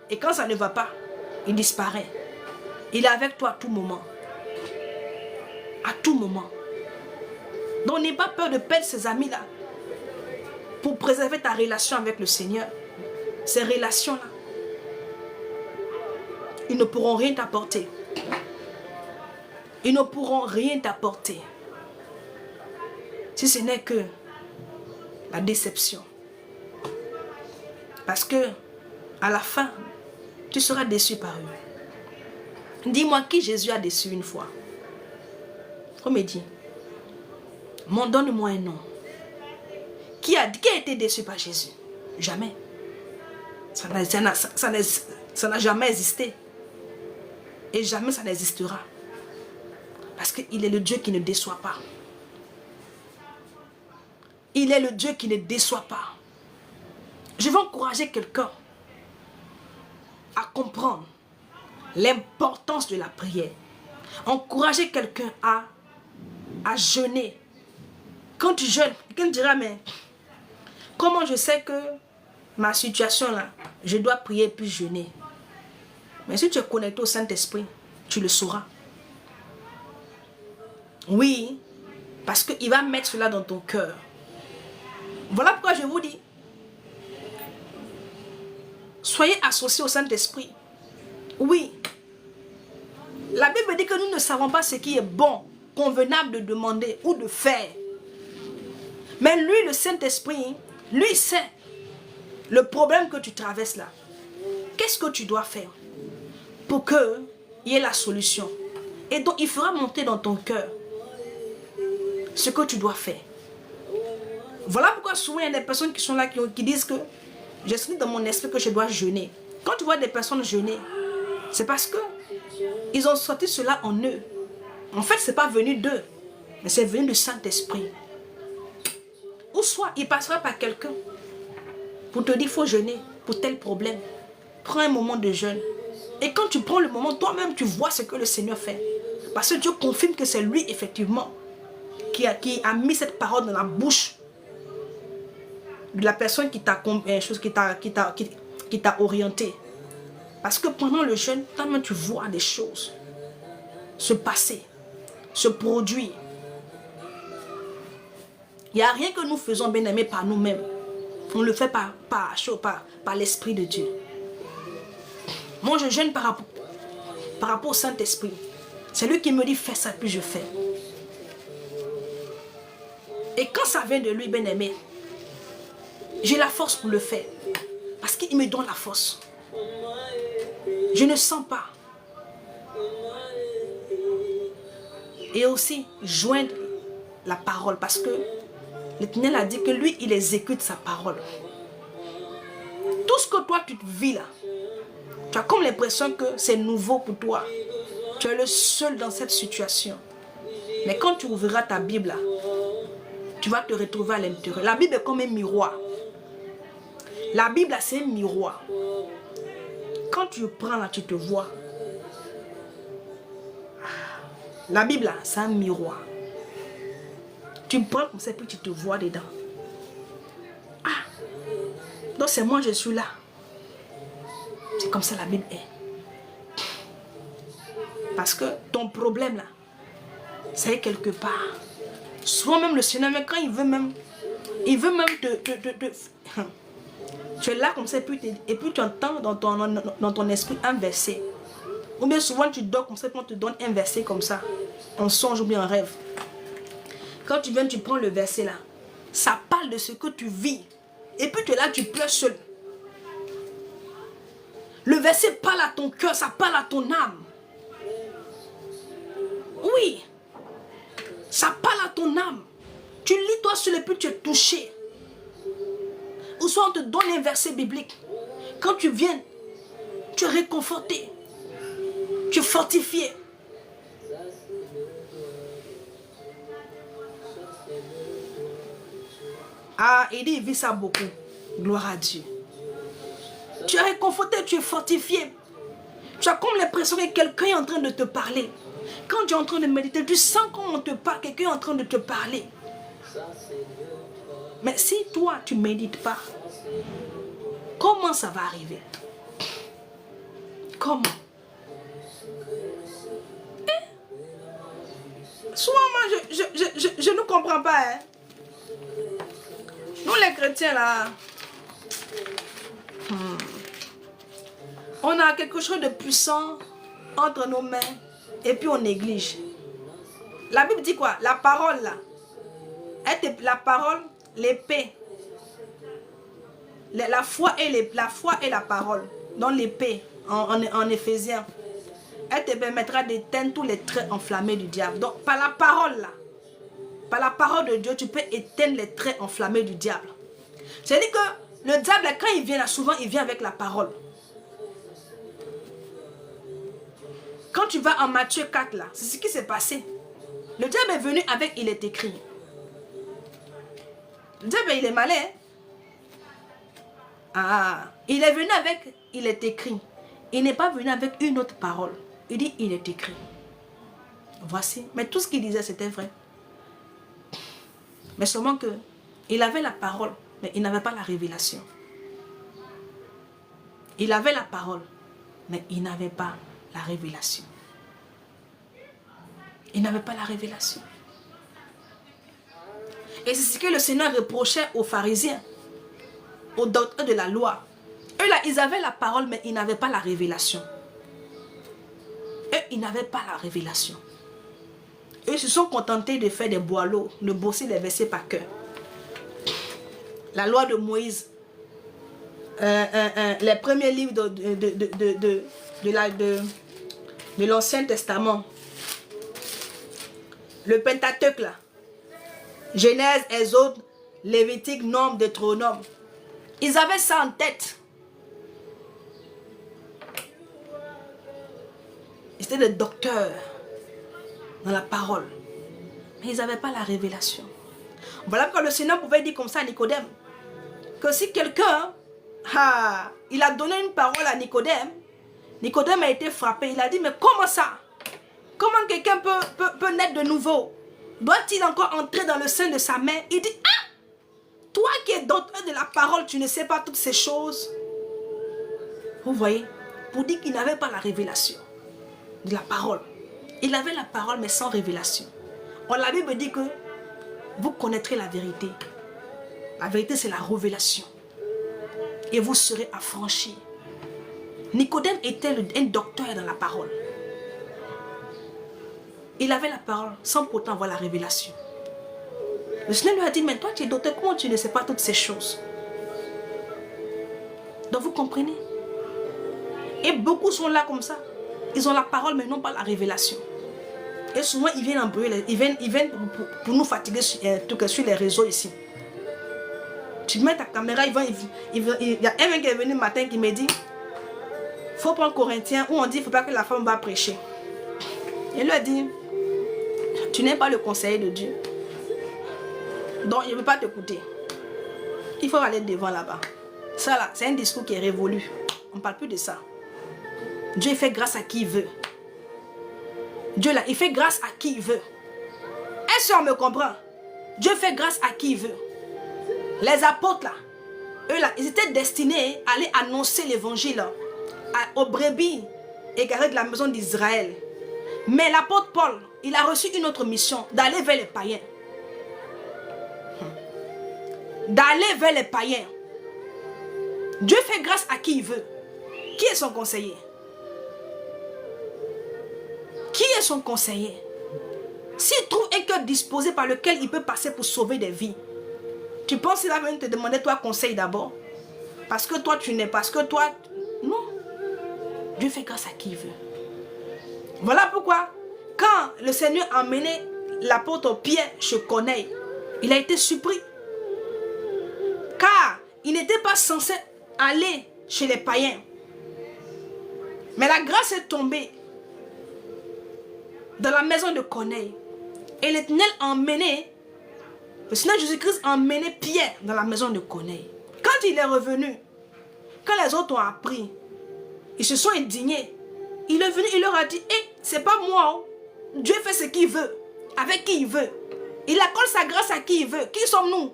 Et quand ça ne va pas, il disparaît. Il est avec toi à tout moment. À tout moment. Donc n'aie pas peur de perdre ces amis-là. Pour préserver ta relation avec le Seigneur. Ces relations-là, ils ne pourront rien t'apporter. Ils ne pourront rien t'apporter. Si ce n'est que la déception. Parce que à la fin, tu seras déçu par eux. Dis-moi qui Jésus a déçu une fois. On me dit, donne-moi un nom. Qui a été déçu par Jésus? Jamais. Ça n'a jamais existé. Et jamais ça n'existera. Parce qu'il est le Dieu qui ne déçoit pas. Il est le Dieu qui ne déçoit pas. Je veux encourager quelqu'un à comprendre l'importance de la prière. Encourager quelqu'un à jeûner. Quand tu jeûnes, quelqu'un dira, mais comment je sais que ma situation là, je dois prier puis jeûner? Mais si tu es connecté au Saint-Esprit, tu le sauras. Oui, parce qu'il va mettre cela dans ton cœur. Voilà pourquoi je vous dis, soyez associés au Saint-Esprit. Oui, la Bible dit que nous ne savons pas ce qui est bon, convenable de demander ou de faire. Mais lui, le Saint-Esprit, lui sait le problème que tu traverses là. Qu'est-ce que tu dois faire pour qu'il y ait la solution? Et donc, il fera monter dans ton cœur ce que tu dois faire. Voilà pourquoi souvent il y a des personnes qui sont là, qui disent que je suis dans mon esprit que je dois jeûner. Quand tu vois des personnes jeûner, c'est parce que ils ont sorti cela en eux. En fait, ce n'est pas venu d'eux, mais c'est venu du Saint-Esprit. Ou soit il passera par quelqu'un pour te dire qu'il faut jeûner pour tel problème. Prends un moment de jeûne. Et quand tu prends le moment, toi-même tu vois ce que le Seigneur fait. Parce que Dieu confirme que c'est lui effectivement qui a mis cette parole dans la bouche de la personne qui t'a orienté. Parce que pendant le jeûne, toi-même tu vois des choses se passer, se produire. Il n'y a rien que nous faisons, bien-aimés, par nous-mêmes. On le fait par l'Esprit de Dieu. Moi, je jeûne par rapport au Saint-Esprit. C'est lui qui me dit, fais ça, puis je fais. Et quand ça vient de lui, bien-aimé, j'ai la force pour le faire. Parce qu'il me donne la force. Je ne sens pas. Et aussi, joindre la parole. Parce que l'Éternel a dit que lui, il exécute sa parole. Tout ce que toi, tu vis là, tu as comme l'impression que c'est nouveau pour toi. Tu es le seul dans cette situation. Mais quand tu ouvriras ta Bible là, tu vas te retrouver à l'intérieur. La Bible est comme un miroir. La Bible, c'est un miroir. Quand tu prends là, tu te vois. La Bible, c'est un miroir. Tu prends comme ça, puis tu te vois dedans. Ah! Donc c'est moi, je suis là. C'est comme ça la Bible est. Parce que ton problème là, c'est quelque part. Souvent même le Seigneur, mais quand il veut même te tu es là comme ça et puis tu entends dans ton esprit un verset. Ou bien souvent tu dors comme ça et puis on te donne un verset comme ça. En songe ou bien en rêve. Quand tu viens, tu prends le verset là. Ça parle de ce que tu vis. Et puis tu es là, tu pleures seul. Le verset parle à ton cœur, ça parle à ton âme. Oui. Ça parle à ton âme. Tu lis toi seul et puis tu es touché. Ou soit on te donne un verset biblique, quand tu viens, tu es réconforté, tu es fortifié. Ah, il dit, il vit ça beaucoup. Gloire à Dieu. Tu es réconforté, tu es fortifié. Tu as comme l'impression que quelqu'un est en train de te parler. Quand tu es en train de méditer, tu sens qu'on te parle, quelqu'un est en train de te parler. Mais si toi, tu ne médites pas, comment ça va arriver? Comment? Souvent, moi, je ne comprends pas. Hein. Nous, les chrétiens, là, on a quelque chose de puissant entre nos mains et puis on néglige. La Bible dit quoi? La parole, là. La parole, l'épée. La foi et la parole. Dans l'épée, en Éphésiens. Elle te permettra d'éteindre tous les traits enflammés du diable. Donc, par la parole, là. Par la parole de Dieu, tu peux éteindre les traits enflammés du diable. C'est-à-dire que le diable, quand il vient là, souvent, il vient avec la parole. Quand tu vas en Matthieu 4, là, c'est ce qui s'est passé. Le diable est venu avec, il est écrit. Le diable, il est malin. Hein? Ah, il est venu avec, il est écrit. Il n'est pas venu avec une autre parole. Il dit, il est écrit. Voici. Mais tout ce qu'il disait, c'était vrai. Mais seulement que, il avait la parole, mais il n'avait pas la révélation. Il avait la parole, mais il n'avait pas la révélation. Il n'avait pas la révélation. Et c'est ce que le Seigneur reprochait aux pharisiens, aux docteurs de la loi. Eux là, ils avaient la parole, mais ils n'avaient pas la révélation. Eux, ils n'avaient pas la révélation. Eux se sont contentés de faire des boileaux, de bosser les versets par cœur. La loi de Moïse, les premiers livres de l'Ancien Testament, le Pentateuque là, Genèse, Exode, Lévitique, Nombre, Deutéronome. Ils avaient ça en tête. Ils étaient des docteurs dans la parole. Mais ils n'avaient pas la révélation. Voilà pourquoi le Seigneur pouvait dire comme ça à Nicodème. Que si quelqu'un, il a donné une parole à Nicodème, Nicodème a été frappé. Il a dit, mais comment ça? Comment quelqu'un peut naître de nouveau? Doit-il encore entrer dans le sein de sa mère? Il dit, ah! Toi qui es docteur de la parole, tu ne sais pas toutes ces choses. Vous voyez? Pour dire qu'il n'avait pas la révélation de la parole. Il avait la parole mais sans révélation. La Bible dit que vous connaîtrez la vérité. La vérité c'est la révélation. Et vous serez affranchis. Nicodème était un docteur dans la parole. Il avait la parole sans pourtant avoir la révélation. Le Seigneur lui a dit, mais toi tu es docteur, comment tu ne sais pas toutes ces choses? Donc vous comprenez? Et beaucoup sont là comme ça. Ils ont la parole mais n'ont pas la révélation. Et souvent ils viennent embrouiller, ils viennent pour nous fatiguer sur les réseaux ici. Tu mets ta caméra, il y a un mec qui est venu le matin qui me dit, il faut prendre Corinthiens où on dit, il ne faut pas que la femme va prêcher. Il lui a dit, tu n'es pas le conseiller de Dieu. Donc il ne veut pas t'écouter. Il faut aller devant là-bas. Ça là, c'est un discours qui est révolu. On ne parle plus de ça. Dieu fait grâce à qui il veut. Dieu là, il fait grâce à qui il veut. Est-ce qu'on me comprend? Dieu fait grâce à qui il veut. Les apôtres là, eux là, ils étaient destinés à aller annoncer l'évangile aux brebis égarées de la maison d'Israël. Mais l'apôtre Paul, il a reçu une autre mission, d'aller vers les païens. D'aller vers les païens. Dieu fait grâce à qui il veut. Qui est son conseiller? Qui est son conseiller? S'il trouve un cœur disposé par lequel il peut passer pour sauver des vies, tu penses qu'il va venir te demander toi conseil d'abord? Parce que toi tu n'es pas, parce que toi... Non. Dieu fait grâce à qui il veut. Voilà pourquoi, quand le Seigneur a emmené l'apôtre Pierre chez Corneille, il a été surpris. Car Il n'était pas censé aller chez les païens. Mais la grâce est tombée dans la maison de Corneille. Et l'Éternel a emmené, le Seigneur Jésus-Christ a emmené Pierre dans la maison de Corneille. Quand il est revenu, quand les autres ont appris, ils se sont indignés. Il est venu, il leur a dit, hey, c'est pas moi. Dieu fait ce qu'il veut, avec qui il veut. Il accorde sa grâce à qui il veut. Qui sommes-nous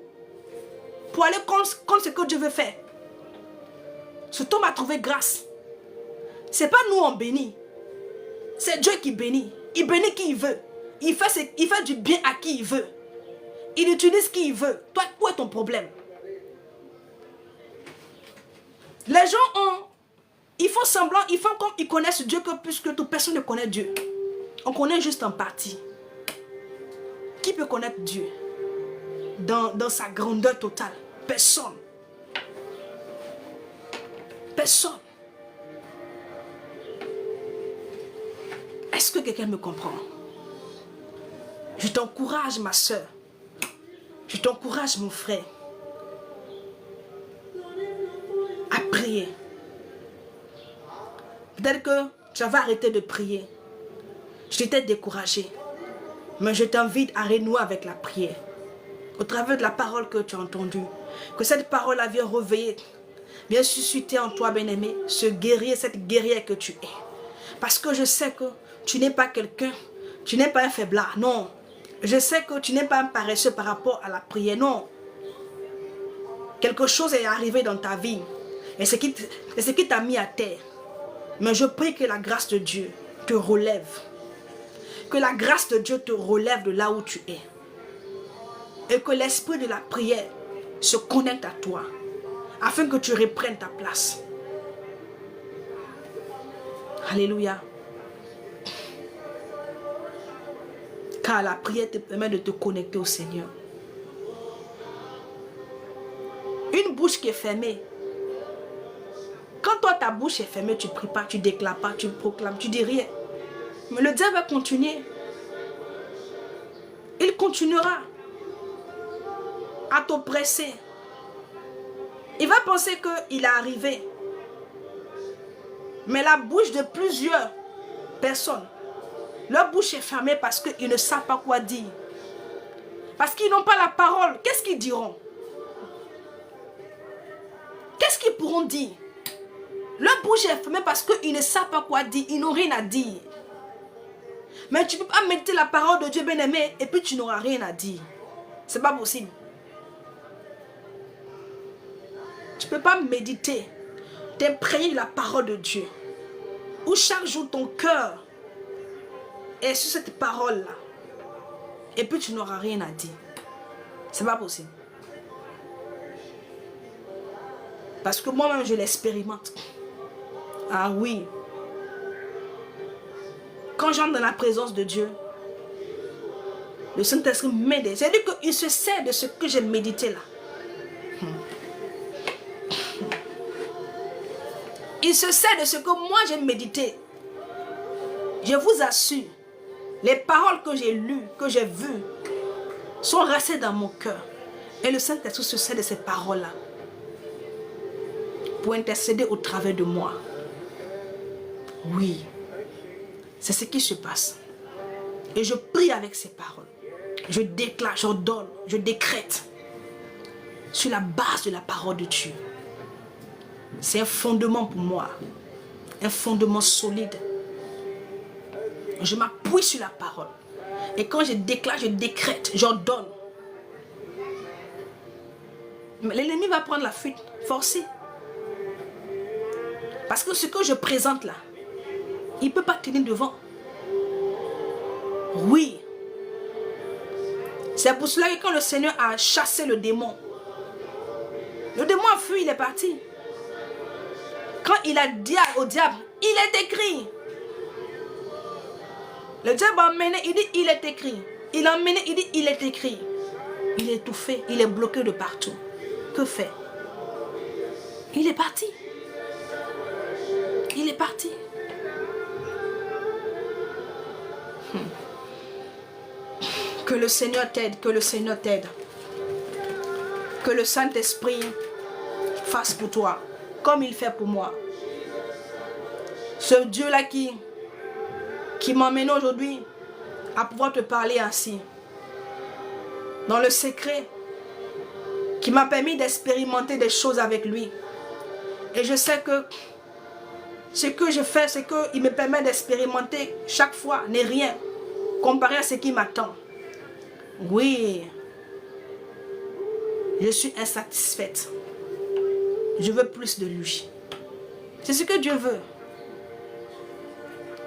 pour aller contre ce que Dieu veut faire? Cet homme a trouvé grâce. C'est pas nous on bénit. C'est Dieu qui bénit. Il bénit qui il veut. Il fait du bien à qui il veut. Il utilise qui il veut. Toi, où est ton problème? Les gens ils font semblant, ils font comme ils connaissent Dieu que plus que toute personne ne connaît Dieu. On connaît juste en partie. Qui peut connaître Dieu dans sa grandeur totale? Personne. Personne. Est-ce que quelqu'un me comprend? Je t'encourage, ma soeur. Je t'encourage, mon frère, à prier. Peut-être que tu avais arrêté de prier. Je t'étais découragé. Mais je t'invite à renouer avec la prière. Au travers de la parole que tu as entendue. Que cette parole vienne réveiller, vienne susciter en toi, bien-aimé, ce guerrier, cette guerrière que tu es. Parce que je sais que tu n'es pas quelqu'un, tu n'es pas un faiblard, non. Je sais que tu n'es pas un paresseux par rapport à la prière, non. Quelque chose est arrivé dans ta vie. Et c'est ce qui t'a mis à terre. Mais je prie que la grâce de Dieu te relève. Que la grâce de Dieu te relève de là où tu es. Et que l'esprit de la prière se connecte à toi. Afin que tu reprennes ta place. Alléluia. Car la prière te permet de te connecter au Seigneur. Une bouche qui est fermée. Quand toi ta bouche est fermée, tu ne pries pas, tu ne déclares pas, tu proclames, tu ne dis rien. Mais le diable va continuer. Il continuera à t'oppresser. Il va penser qu'il est arrivé. Mais la bouche de plusieurs personnes, leur bouche est fermée parce qu'ils ne savent pas quoi dire. Parce qu'ils n'ont pas la parole. Qu'est-ce qu'ils diront? Qu'est-ce qu'ils pourront dire? Leur bouche est fermée parce qu'ils ne savent pas quoi dire. Ils n'ont rien à dire. Mais tu ne peux pas méditer la parole de Dieu bien-aimé et puis tu n'auras rien à dire. C'est pas possible. Tu ne peux pas méditer, t'imprégner de la parole de Dieu. Où chaque jour ton cœur est sur cette parole-là. Et puis tu n'auras rien à dire. C'est pas possible. Parce que moi-même je l'expérimente. Ah oui. Quand j'entre dans la présence de Dieu, le Saint-Esprit m'aide. C'est-à-dire qu'il se sert de ce que j'ai médité là. Il se sert de ce que moi j'ai médité. Je vous assure, les paroles que j'ai lues, que j'ai vues, sont restées dans mon cœur. Et le Saint-Esprit se sert de ces paroles-là pour intercéder au travers de moi. Oui, c'est ce qui se passe. Et je prie avec ces paroles. Je déclare, j'ordonne, je décrète sur la base de la parole de Dieu. C'est un fondement pour moi, un fondement solide. Je m'appuie sur la parole. Et quand je déclare, je décrète, j'ordonne. Mais l'ennemi va prendre la fuite, forcée. Parce que ce que je présente là, il ne peut pas tenir devant. Oui. C'est pour cela que quand le Seigneur a chassé le démon a fui, il est parti. Quand il a dit au diable, il est écrit. Le diable a emmené, il dit, il est écrit. Il a emmené, il dit, il est écrit. Il est étouffé, il est bloqué de partout. Que faire? Il est parti. Il est parti. Que le Seigneur t'aide, que le Seigneur t'aide. Que le Saint-Esprit fasse pour toi, comme il fait pour moi. Ce Dieu-là qui m'emmène aujourd'hui à pouvoir te parler ainsi, dans le secret, qui m'a permis d'expérimenter des choses avec lui. Et je sais que ce que je fais, c'est qu'il me permet d'expérimenter chaque fois n'est rien comparé à ce qui m'attend. Oui, je suis insatisfaite. Je veux plus de lui. C'est ce que Dieu veut.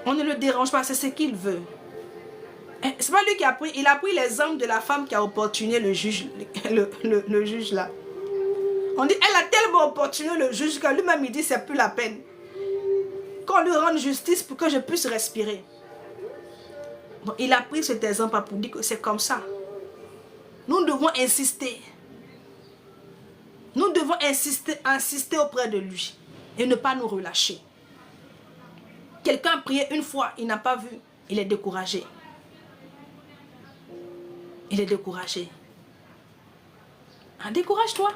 On ne le dérange pas, c'est ce qu'il veut. C'est pas lui qui a pris, il a pris l'exemple de la femme qui a opportuné le juge, le juge là. On dit, elle a tellement opportuné le juge que lui-même il dit, c'est plus la peine. Qu'on lui rende justice pour que je puisse respirer. Donc, il a pris cet exemple pour dire que c'est comme ça. Nous devons insister. Nous devons insister auprès de lui et ne pas nous relâcher. Quelqu'un a prié une fois, il n'a pas vu, il est découragé. Il est découragé. Ah, décourage-toi.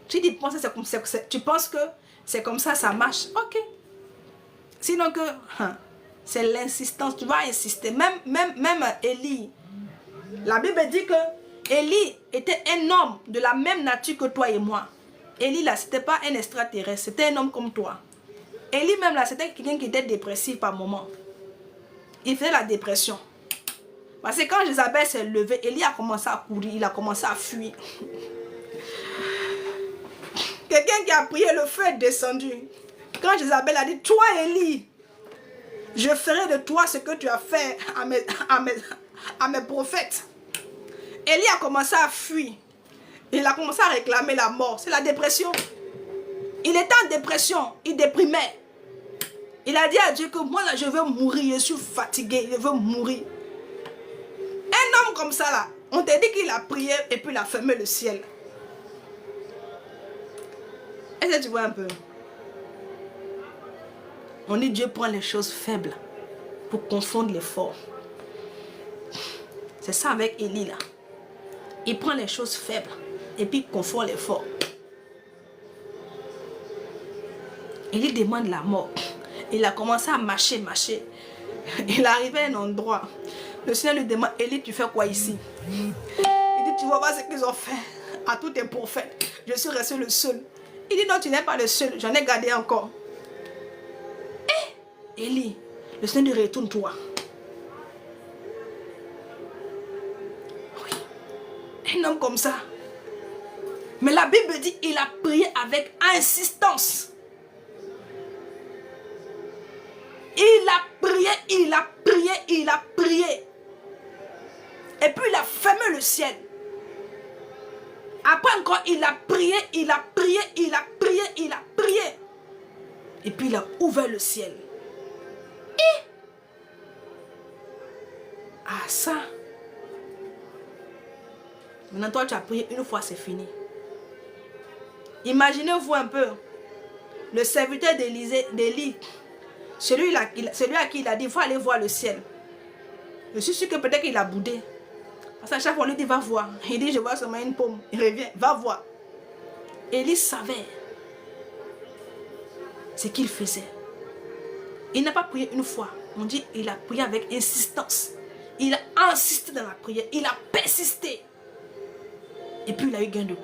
Tu penses que c'est comme ça, ça marche. Ok. Sinon que c'est l'insistance. Tu vas insister. Même Élie. La Bible dit que Élie était un homme de la même nature que toi et moi. Élie là, c'était pas un extraterrestre. C'était un homme comme toi. Élie même là, c'était quelqu'un qui était dépressif par moment. Il faisait la dépression. Parce que quand Jézabel s'est levée, Élie a commencé à courir. Il a commencé à fuir. Quelqu'un qui a prié, le feu est descendu. Quand Jézabel a dit, toi Élie, je ferai de toi ce que tu as fait à mes prophètes. Élie a commencé à fuir. Il a commencé à réclamer la mort. C'est la dépression. Il était en dépression. Il déprimait. Il a dit à Dieu que moi là, je veux mourir. Je suis fatigué. Je veux mourir. Un homme comme ça là, on t'a dit qu'il a prié et puis il a fermé le ciel. Est-ce que tu vois un peu? On dit Dieu prend les choses faibles pour confondre les forts. C'est ça avec Élie là. Il prend les choses faibles et puis il confond les forts. Élie demande la mort. Il a commencé à marcher. Il est arrivé à un endroit. Le Seigneur lui demande, Élie, tu fais quoi ici? Il dit, tu vas voir ce qu'ils ont fait à tous tes prophètes. Je suis resté le seul. Il dit, non, tu n'es pas le seul. J'en ai gardé encore. Élie, le Seigneur dit, retourne-toi. Oui. Un homme comme ça. Mais la Bible dit, il a prié avec insistance. Il a prié. Et puis il a fermé le ciel. Après encore, il a prié. Et puis il a ouvert le ciel. Et ça. Maintenant toi tu as prié une fois, c'est fini. Imaginez-vous un peu. Le serviteur d'Élie. Celui à qui il a dit, il faut aller voir le ciel. Je suis sûr que peut-être qu'il a boudé. Parce qu'à chaque fois, on lui dit, va voir. Il dit, je vois seulement une pomme. Il revient, va voir. Élie savait ce qu'il faisait. Il n'a pas prié une fois. On dit, il a prié avec insistance. Il a insisté dans la prière. Il a persisté. Et puis, il a eu gain de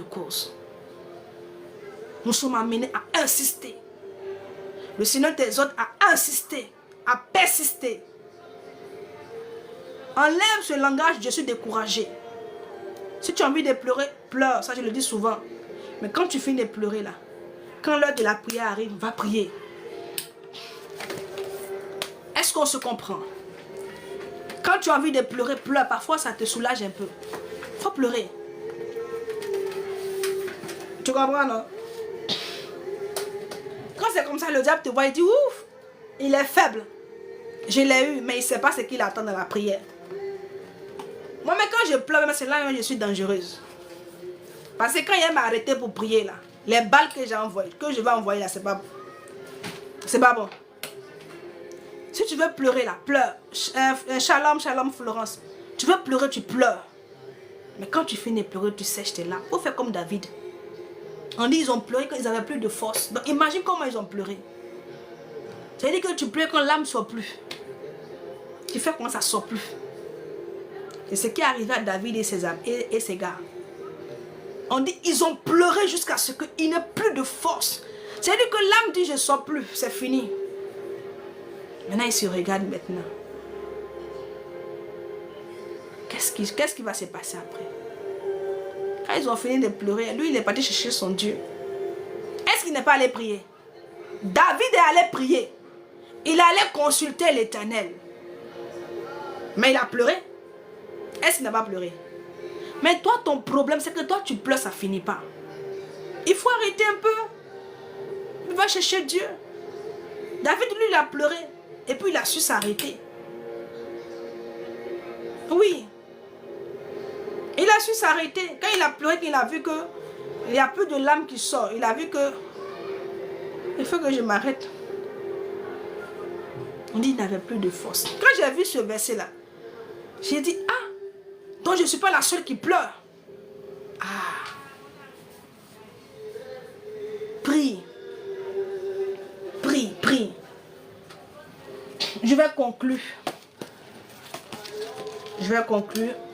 cause. Nous sommes amenés à insister. Le Seigneur t'exhorte à insister, à persister. Enlève ce langage, je suis découragé. Si tu as envie de pleurer, pleure. Ça, je le dis souvent. Mais quand tu finis de pleurer là, quand l'heure de la prière arrive, va prier. Est-ce qu'on se comprend? Quand tu as envie de pleurer, pleure. Parfois, ça te soulage un peu. Il faut pleurer. Tu comprends, non? Quand c'est comme ça, le diable te voit et dit, ouf, il est faible. Je l'ai eu, mais il ne sait pas ce qu'il attend dans la prière. Moi, mais quand je pleure, c'est là que je suis dangereuse. Parce que quand il m'a arrêté pour prier, là, les balles que j'ai envoyées, que je vais envoyer là, c'est pas bon. C'est pas bon. Si tu veux pleurer là, pleure. Shalom, Florence. Tu veux pleurer, tu pleures. Mais quand tu finis de pleurer, tu sèches tes larmes. Il faut faire comme David. On dit ils ont pleuré quand ils n'avaient plus de force. Donc imagine comment ils ont pleuré. C'est-à-dire que tu pleures quand l'âme ne sort plus. Tu fais quand ça ne sort plus. C'est ce qui est arrivé à David et ses âmes et ses gars. On dit ils ont pleuré jusqu'à ce qu'il n'ait plus de force. C'est-à-dire que l'âme dit je ne sors plus, c'est fini. Maintenant ils se regardent maintenant. Qu'est-ce qui va se passer après? Quand ils ont fini de pleurer, lui il est parti chercher son Dieu. Est-ce qu'il n'est pas allé prier? David est allé prier. Il allait consulter l'Éternel. Mais il a pleuré. Est-ce qu'il n'a pas pleuré? Mais toi, ton problème, c'est que toi, tu pleures, ça ne finit pas. Il faut arrêter un peu. Il va chercher Dieu. David, lui, il a pleuré. Et puis, il a su s'arrêter. Oui. Il a su s'arrêter. Quand il a pleuré, il a vu que il n'y a plus de larmes qui sort. Il a vu que il faut que je m'arrête. On dit qu'il n'avait plus de force. Quand j'ai vu ce verset-là, j'ai dit, ah, donc je ne suis pas la seule qui pleure. Ah. Prie. Prie, prie. Je vais conclure.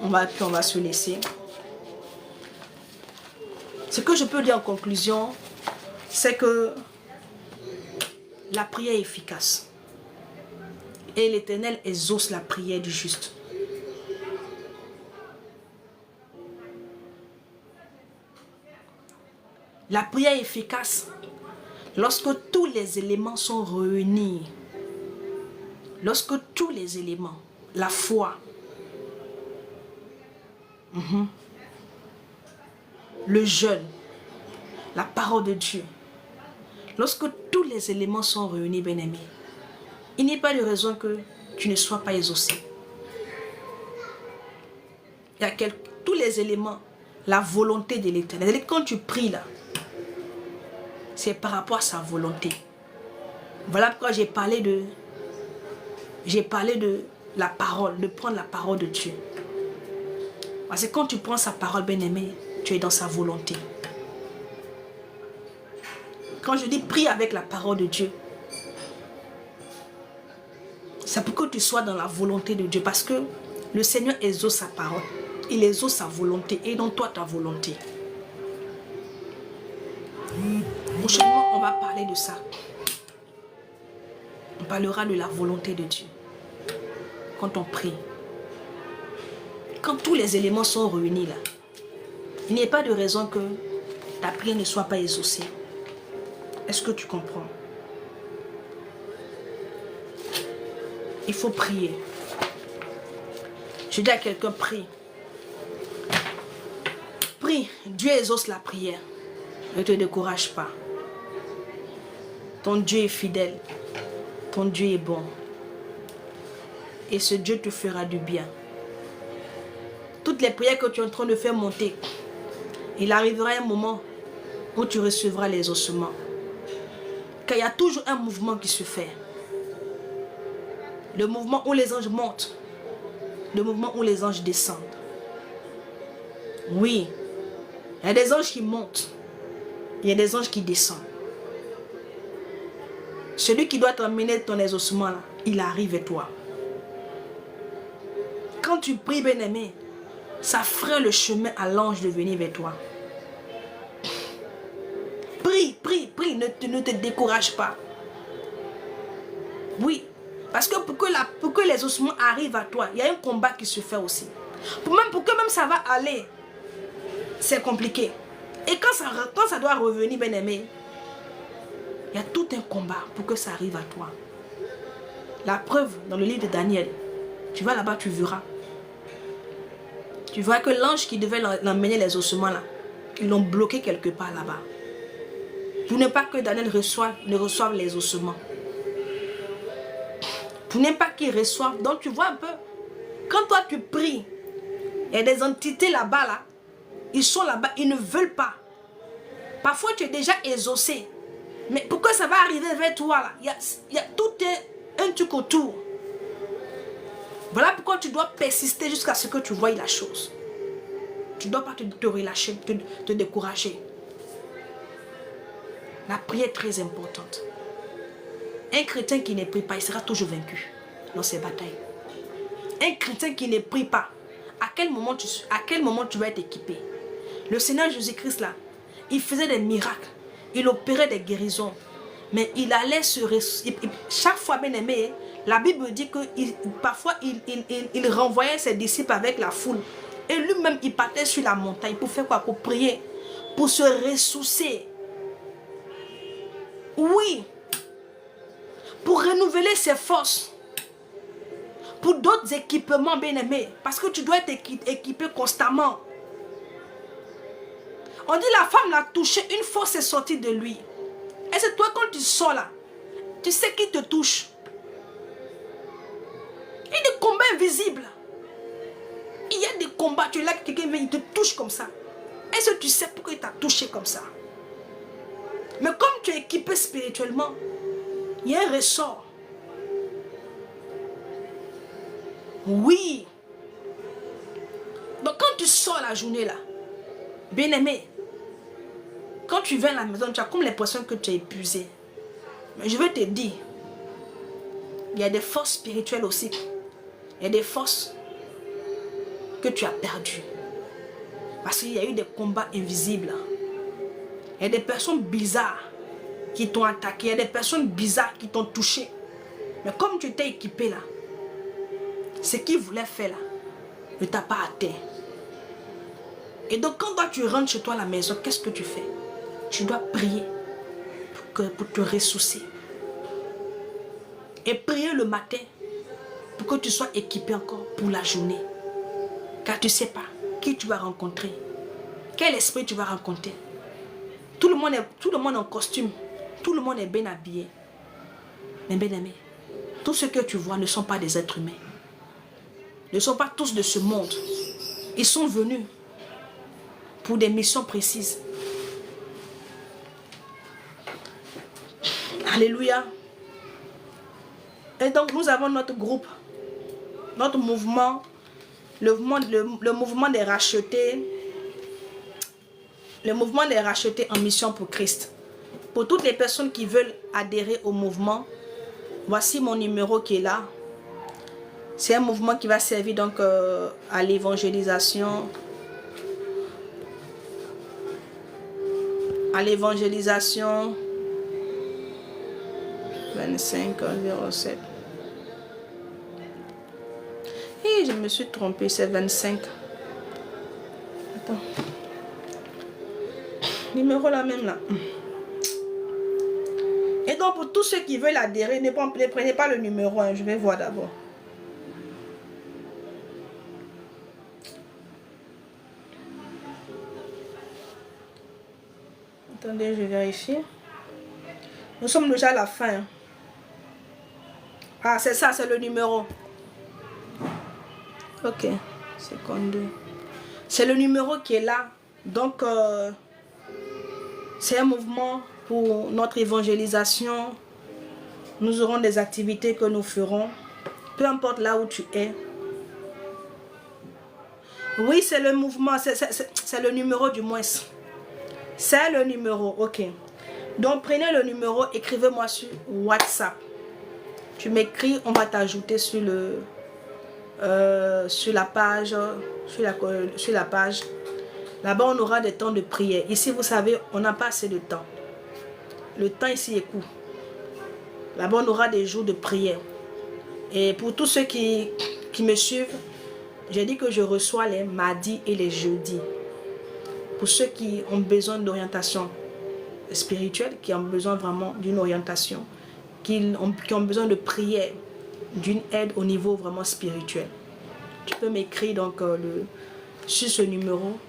On va se laisser. Ce que je peux dire en conclusion, c'est que la prière est efficace. Et l'Éternel exauce la prière du juste. La prière est efficace lorsque tous les éléments sont réunis. Lorsque tous les éléments, la foi, le jeûne, la parole de Dieu, lorsque tous les éléments sont réunis, bien-aimés, il n'y a pas de raison que tu ne sois pas exaucé. Il y a tous les éléments, la volonté de l'Éternel. Quand tu pries là, c'est par rapport à sa volonté. Voilà pourquoi j'ai parlé de la parole, de prendre la parole de Dieu. Parce que quand tu prends sa parole, bien-aimé, tu es dans sa volonté. Quand je dis prie avec la parole de Dieu, c'est pour que tu sois dans la volonté de Dieu. Parce que le Seigneur exauce sa parole. Il exauce sa volonté et non toi ta volonté. Prochainement, on va parler de ça. On parlera de la volonté de Dieu. Quand on prie. Quand tous les éléments sont réunis là, il n'y a pas de raison que ta prière ne soit pas exaucée. Est-ce que tu comprends? Il faut prier. Je dis à quelqu'un, prie. Prie. Dieu exauce la prière. Ne te décourage pas. Ton Dieu est fidèle. Ton Dieu est bon. Et ce Dieu te fera du bien. Toutes les prières que tu es en train de faire monter, il arrivera un moment où tu recevras les ossements. Car il y a toujours un mouvement qui se fait. Le mouvement où les anges montent. Le mouvement où les anges descendent. Oui. Il y a des anges qui montent. Il y a des anges qui descendent. Celui qui doit t'emmener ton exaucement là, il arrive à toi. Quand tu pries, bien-aimé, ça fera le chemin à l'ange de venir vers toi. Prie, prie, prie, ne te décourage pas. Oui, parce que pour que les ossements arrivent à toi, il y a un combat qui se fait aussi. Pour que même ça va aller, c'est compliqué. Et quand ça doit revenir, bien-aimé, il y a tout un combat pour que ça arrive à toi. La preuve, dans le livre de Daniel, tu vas là-bas, tu verras. Tu vois que l'ange qui devait l'emmener les ossements là, ils l'ont bloqué quelque part là-bas. Pour ne pas que Daniel ne reçoive les ossements. Pour ne pas qu'il reçoive. Donc tu vois un peu, quand toi tu pries, il y a des entités là-bas là, ils sont là-bas, ils ne veulent pas. Parfois tu es déjà exaucé. Mais pourquoi ça va arriver vers toi là? Il y a tout un truc autour. Voilà pourquoi tu dois persister jusqu'à ce que tu voies la chose. Tu ne dois pas te relâcher, te décourager. La prière est très importante. Un chrétien qui ne prie pas, il sera toujours vaincu dans ses batailles. Un chrétien qui ne prie pas, à quel moment tu vas être équipé? Le Seigneur Jésus-Christ là, il faisait des miracles, il opérait des guérisons, mais il allait se ressusciter. Chaque fois, bien aimé, la Bible dit que parfois il renvoyait ses disciples avec la foule. Et lui-même, il partait sur la montagne pour faire quoi? Pour prier, pour se ressourcer. Oui, pour renouveler ses forces. Pour d'autres équipements, bien-aimés. Parce que tu dois être équipé constamment. On dit la femme l'a touché, une force est sortie de lui. Et c'est toi quand tu sors là, tu sais qui te touche. Il y a des combats invisibles. Il y a des combats, tu es là, quelqu'un vient, il te touche comme ça. Est-ce que tu sais pourquoi il t'a touché comme ça? Mais comme tu es équipé spirituellement, il y a un ressort. Oui. Donc quand tu sors la journée là, bien aimé, quand tu viens à la maison, tu as comme l'impression que tu es épuisé. Mais je veux te dire, il y a des forces spirituelles aussi. Il y a des forces que tu as perdues. Parce qu'il y a eu des combats invisibles. Il y a des personnes bizarres qui t'ont attaqué. Il y a des personnes bizarres qui t'ont touché. Mais comme tu t'es équipé là, ce qu'ils voulaient faire là, ne t'a pas atteint. Et donc quand toi tu rentres chez toi à la maison, qu'est-ce que tu fais? Tu dois prier pour te ressourcer. Et prier le matin pour que tu sois équipé encore pour la journée. Car tu ne sais pas qui tu vas rencontrer. Quel esprit tu vas rencontrer. Tout le monde est en costume. Tout le monde est bien habillé. Mais bien aimé, tous ceux que tu vois ne sont pas des êtres humains. Ne sont pas tous de ce monde. Ils sont venus pour des missions précises. Alléluia. Et donc nous avons notre groupe, notre mouvement, le mouvement des rachetés. Le mouvement des rachetés en mission pour Christ. Pour toutes les personnes qui veulent adhérer au mouvement, voici mon numéro qui est là. C'est un mouvement qui va servir donc à l'évangélisation. À l'évangélisation 25,07. Et je me suis trompée, c'est 25. Attends. Numéro là même là. Et donc pour tous ceux qui veulent adhérer, ne prenez pas le numéro 1. Je vais voir d'abord. Attendez, je vérifie. Nous sommes déjà à la fin. Ah, c'est ça, c'est le numéro. Ok, 52. C'est le numéro qui est là. Donc, c'est un mouvement pour notre évangélisation. Nous aurons des activités que nous ferons. Peu importe là où tu es. Oui, c'est le mouvement. C'est le numéro du moins. C'est le numéro, ok. Donc, prenez le numéro, écrivez-moi sur WhatsApp. Tu m'écris, on va t'ajouter sur la page. Sur la page. Là-bas, on aura des temps de prière. Ici, vous savez, on n'a pas assez de temps. Le temps ici est court. Là-bas, on aura des jours de prière. Et pour tous ceux qui me suivent, j'ai dit que je reçois les mardis et les jeudis. Pour ceux qui ont besoin d'orientation spirituelle, qui ont besoin vraiment d'une orientation, qui ont besoin de prière, d'une aide au niveau vraiment spirituel. Tu peux m'écrire donc sur ce numéro.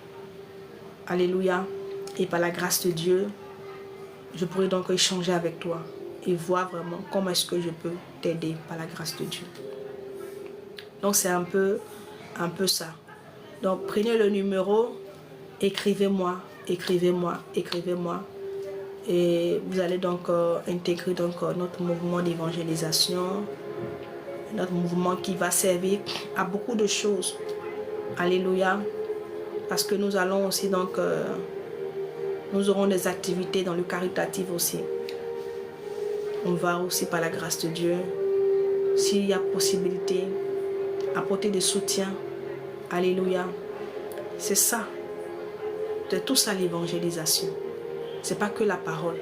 Alléluia. Et par la grâce de Dieu, je pourrai donc échanger avec toi et voir vraiment comment est-ce que je peux t'aider par la grâce de Dieu. Donc c'est un peu ça. Donc prenez le numéro, écrivez-moi, écrivez-moi, écrivez-moi. Et vous allez donc intégrer donc notre mouvement d'évangélisation, notre mouvement qui va servir à beaucoup de choses. Alléluia. Parce que nous allons aussi donc, nous aurons des activités dans le caritatif aussi. On va aussi par la grâce de Dieu, s'il y a possibilité, apporter des soutiens. Alléluia. C'est ça. C'est tout ça l'évangélisation. C'est pas que la parole.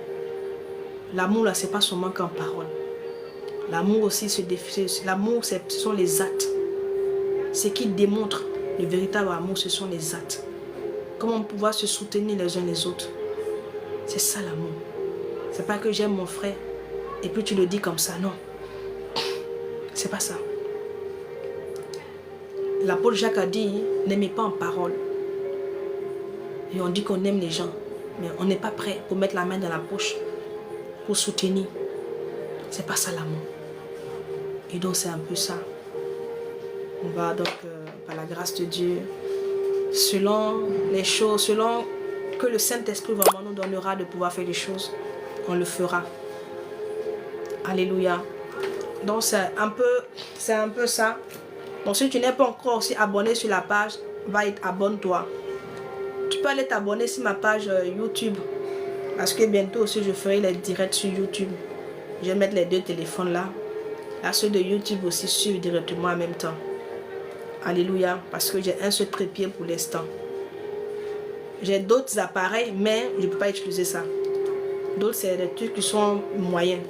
L'amour là, c'est pas seulement qu'en parole. L'amour aussi se définit. L'amour, ce sont les actes. Ce qui démontre le véritable amour, ce sont les actes. Comment pouvoir se soutenir les uns les autres. C'est ça l'amour. C'est pas que j'aime mon frère et puis tu le dis comme ça, non. C'est pas ça. L'apôtre Jacques a dit, n'aimez pas en parole. Et on dit qu'on aime les gens, mais on n'est pas prêt pour mettre la main dans la poche, pour soutenir. C'est pas ça l'amour. Et donc c'est un peu ça. On va donc, par la grâce de Dieu, selon les choses, selon que le Saint-Esprit vraiment nous donnera de pouvoir faire les choses, on le fera. Alléluia. Donc c'est un peu ça. Donc si tu n'es pas encore aussi abonné sur la page, abonne-toi. Tu peux aller t'abonner sur ma page YouTube. Parce que bientôt aussi je ferai les directs sur YouTube. Je vais mettre les deux téléphones là. Là ceux de YouTube aussi suivent directement en même temps. Alléluia. Parce que j'ai un seul trépied pour l'instant. J'ai d'autres appareils mais je ne peux pas utiliser ça. D'autres c'est des trucs qui sont moyens.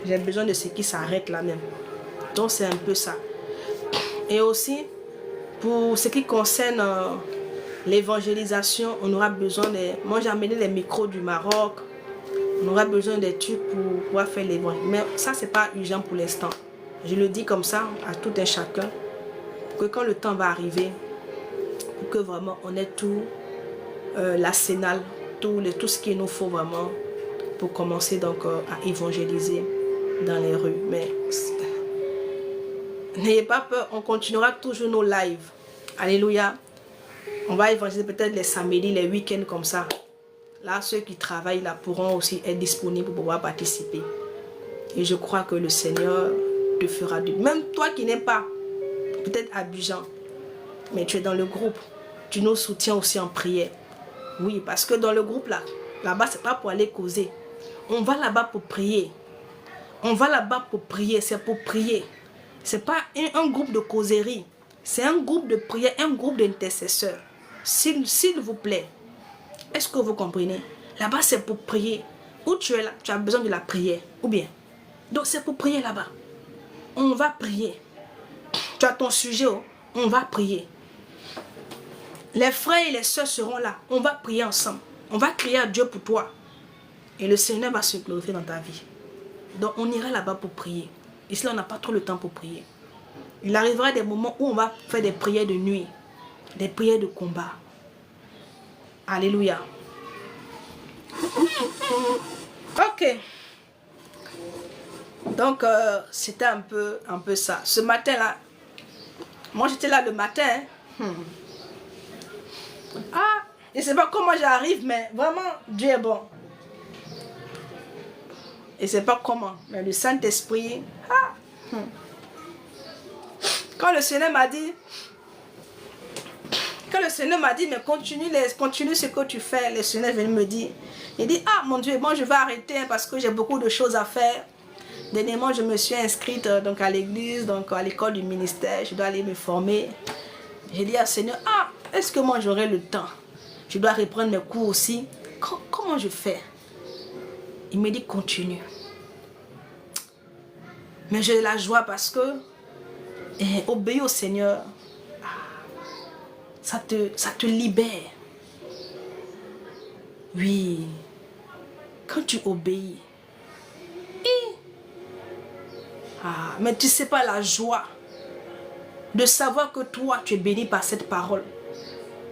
J'ai besoin de ce qui s'arrête là même. Donc c'est un peu ça. Et aussi, pour ce qui concerne l'évangélisation, on aura besoin de... Moi j'ai amené les micros du Maroc. On aura besoin des trucs pour pouvoir faire l'évangélisation. Mais ça c'est pas urgent pour l'instant. Je le dis comme ça à tout un chacun. Que quand le temps va arriver, pour que vraiment on ait tout l'arsenal, tout ce qu'il nous faut vraiment pour commencer donc à évangéliser dans les rues. Mais n'ayez pas peur, on continuera toujours nos lives. Alléluia. On va évangéliser peut-être les samedis, les week-ends comme ça. Là, ceux qui travaillent là pourront aussi être disponibles pour pouvoir participer. Et je crois que le Seigneur te fera du... Même toi qui n'es pas peut-être Abidjan, mais tu es dans le groupe, tu nous soutiens aussi en prière. Oui, parce que dans le groupe là-bas, c'est pas pour aller causer. On va là-bas pour prier. On va là-bas pour prier, c'est pour prier. C'est pas un groupe de causerie. C'est un groupe de prière, un groupe d'intercesseurs. S'il vous plaît. Est-ce que vous comprenez? Là-bas, c'est pour prier. Où tu es là, tu as besoin de la prière. Ou bien. Donc, c'est pour prier là-bas. On va prier. Tu as ton sujet, on va prier. Les frères et les sœurs seront là. On va prier ensemble. On va crier à Dieu pour toi. Et le Seigneur va se glorifier dans ta vie. Donc, on ira là-bas pour prier. Ici, on n'a pas trop le temps pour prier. Il arrivera des moments où on va faire des prières de nuit. Des prières de combat. Alléluia. Ok. Donc, c'était un peu ça. Ce matin-là, moi j'étais là le matin. Ah, je ne sais pas comment j'arrive, mais vraiment, Dieu est bon. Et c'est pas comment, mais le Saint-Esprit. Quand le Seigneur m'a dit, mais continue ce que tu fais, le Seigneur vient me dire. Il dit, ah mon Dieu, moi je vais arrêter parce que j'ai beaucoup de choses à faire. Dernièrement, je me suis inscrite donc à l'église, donc à l'école du ministère. Je dois aller me former. J'ai dit à Seigneur, ah, est-ce que moi j'aurai le temps? Je dois reprendre mes cours aussi. Comment je fais? Il me dit, continue. Mais j'ai la joie parce que obéir au Seigneur, ça te libère. Oui. Quand tu obéis. Mais tu ne sais pas la joie de savoir que toi, tu es béni par cette parole.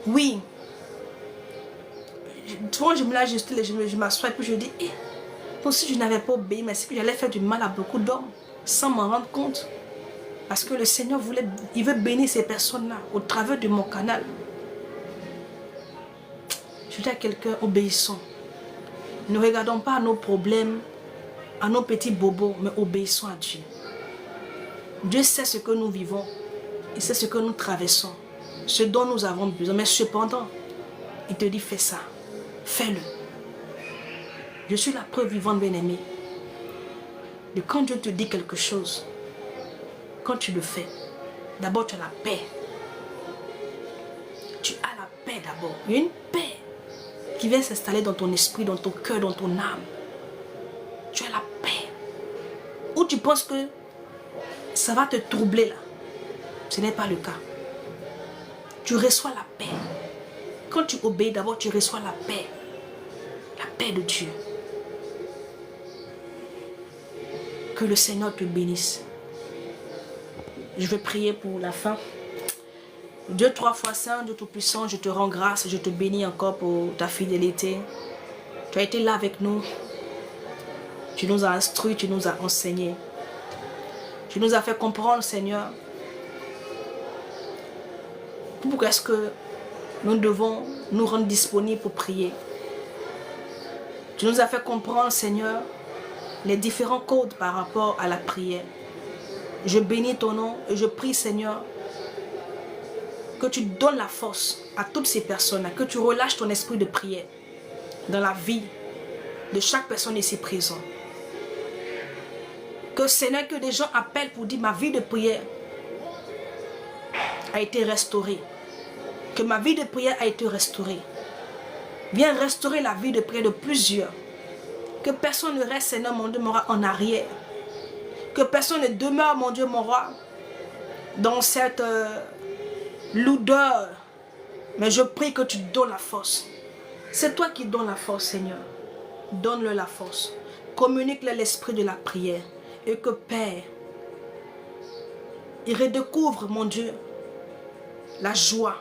Oui. Souvent, je m'assois et puis je dis, comme si je n'avais pas obéi, mais c'est que j'allais faire du mal à beaucoup d'hommes sans m'en rendre compte. Parce que le Seigneur il veut bénir ces personnes-là au travers de mon canal. Je dis à quelqu'un, obéissons. Ne regardons pas à nos problèmes, à nos petits bobos, mais obéissons à Dieu. Dieu sait ce que nous vivons. Il sait ce que nous traversons. Ce dont nous avons besoin. Mais cependant, Il te dit, fais ça. Fais-le. Je suis la preuve vivante, bien-aimé. De quand Dieu te dit quelque chose, quand tu le fais, d'abord tu as la paix. Tu as la paix d'abord. Il y a une paix qui vient s'installer dans ton esprit, dans ton cœur, dans ton âme. Tu as la paix. Ou tu penses que ça va te troubler là. Ce n'est pas le cas. Tu reçois la paix. Quand tu obéis, d'abord tu reçois la paix. La paix de Dieu. Que le Seigneur te bénisse. Je vais prier pour la fin. Dieu 3 fois saint, Dieu tout-puissant, je te rends grâce, je te bénis encore pour ta fidélité. Tu as été là avec nous. Tu nous as instruits, tu nous as enseignés. Tu nous as fait comprendre, Seigneur, pourquoi est-ce que nous devons nous rendre disponibles pour prier. Tu nous as fait comprendre, Seigneur, les différents codes par rapport à la prière. Je bénis ton nom et je prie, Seigneur, que tu donnes la force à toutes ces personnes, que tu relâches ton esprit de prière dans la vie de chaque personne ici présente. Que, Seigneur, que des gens appellent pour dire ma vie de prière a été restaurée. Que ma vie de prière a été restaurée. Viens restaurer la vie de prière de plusieurs. Que personne ne reste, Seigneur, mon Dieu, mon roi, en arrière. Que personne ne demeure, mon Dieu, mon roi, dans cette lourdeur. Mais je prie que tu donnes la force. C'est toi qui donnes la force, Seigneur. Donne-le la force. Communique-le l'esprit de la prière. Et que, Père, il redécouvre, mon Dieu, la joie,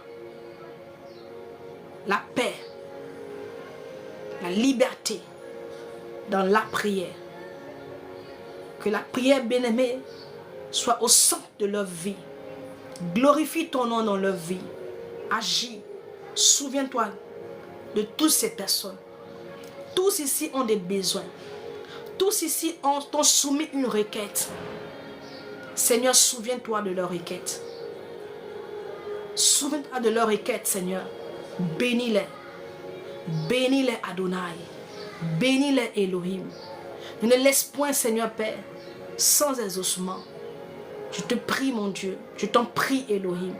la paix, la liberté dans la prière. Que la prière, bien-aimée, soit au centre de leur vie. Glorifie ton nom dans leur vie. Agis. Souviens-toi de toutes ces personnes. Tous ici ont des besoins. Tous ici t'ont soumis une requête. Seigneur, souviens-toi de leur requête. Souviens-toi de leur requête, Seigneur. Bénis-les. Bénis-les, Adonai. Bénis-les, Elohim. Ne les laisse point, Seigneur Père, sans exaucement. Je te prie, mon Dieu, je t'en prie, Elohim,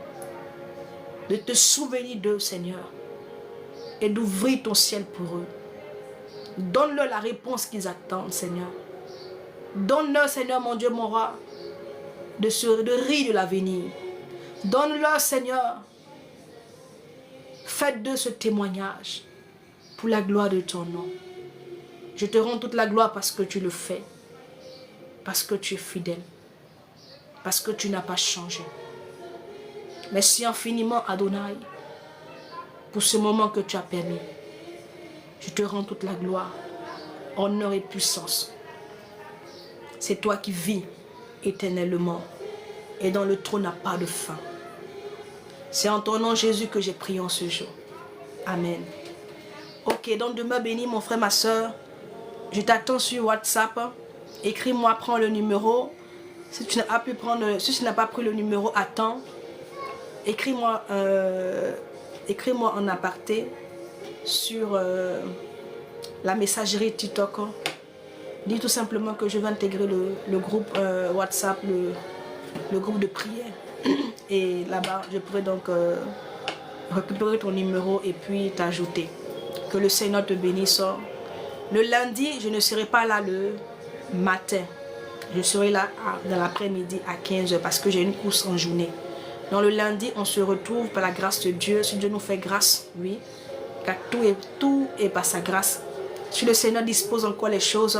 de te souvenir d'eux, Seigneur, et d'ouvrir ton ciel pour eux. Donne-leur la réponse qu'ils attendent, Seigneur. Donne-leur, Seigneur, mon Dieu, mon roi, de rire de l'avenir. Donne-leur, Seigneur, faites d'eux ce témoignage pour la gloire de ton nom. Je te rends toute la gloire parce que tu le fais, parce que tu es fidèle, parce que tu n'as pas changé. Merci infiniment, Adonai, pour ce moment que tu as permis. Je te rends toute la gloire, honneur et puissance. C'est toi qui vis éternellement et dont le trône n'a pas de fin. C'est en ton nom, Jésus, que j'ai prié en ce jour. Amen. Ok, donc demeure béni, mon frère, ma soeur. Je t'attends sur WhatsApp. Écris-moi, prends le numéro. Si tu n'as pas pris le numéro, attends. Écris-moi en aparté sur la messagerie TikTok. Dis tout simplement que je vais intégrer le groupe WhatsApp, le groupe de prière. Et là-bas, je pourrai donc récupérer ton numéro et puis t'ajouter. Que le Seigneur te bénisse. Le lundi, je ne serai pas là le matin. Je serai là dans l'après-midi à 15h parce que j'ai une course en journée. Donc le lundi, on se retrouve par la grâce de Dieu. Si Dieu nous fait grâce, oui. Car tout est par sa grâce. Si le Seigneur dispose encore les choses,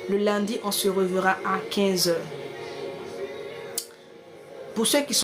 le lundi, on se reverra à 15h. Pour ceux qui sont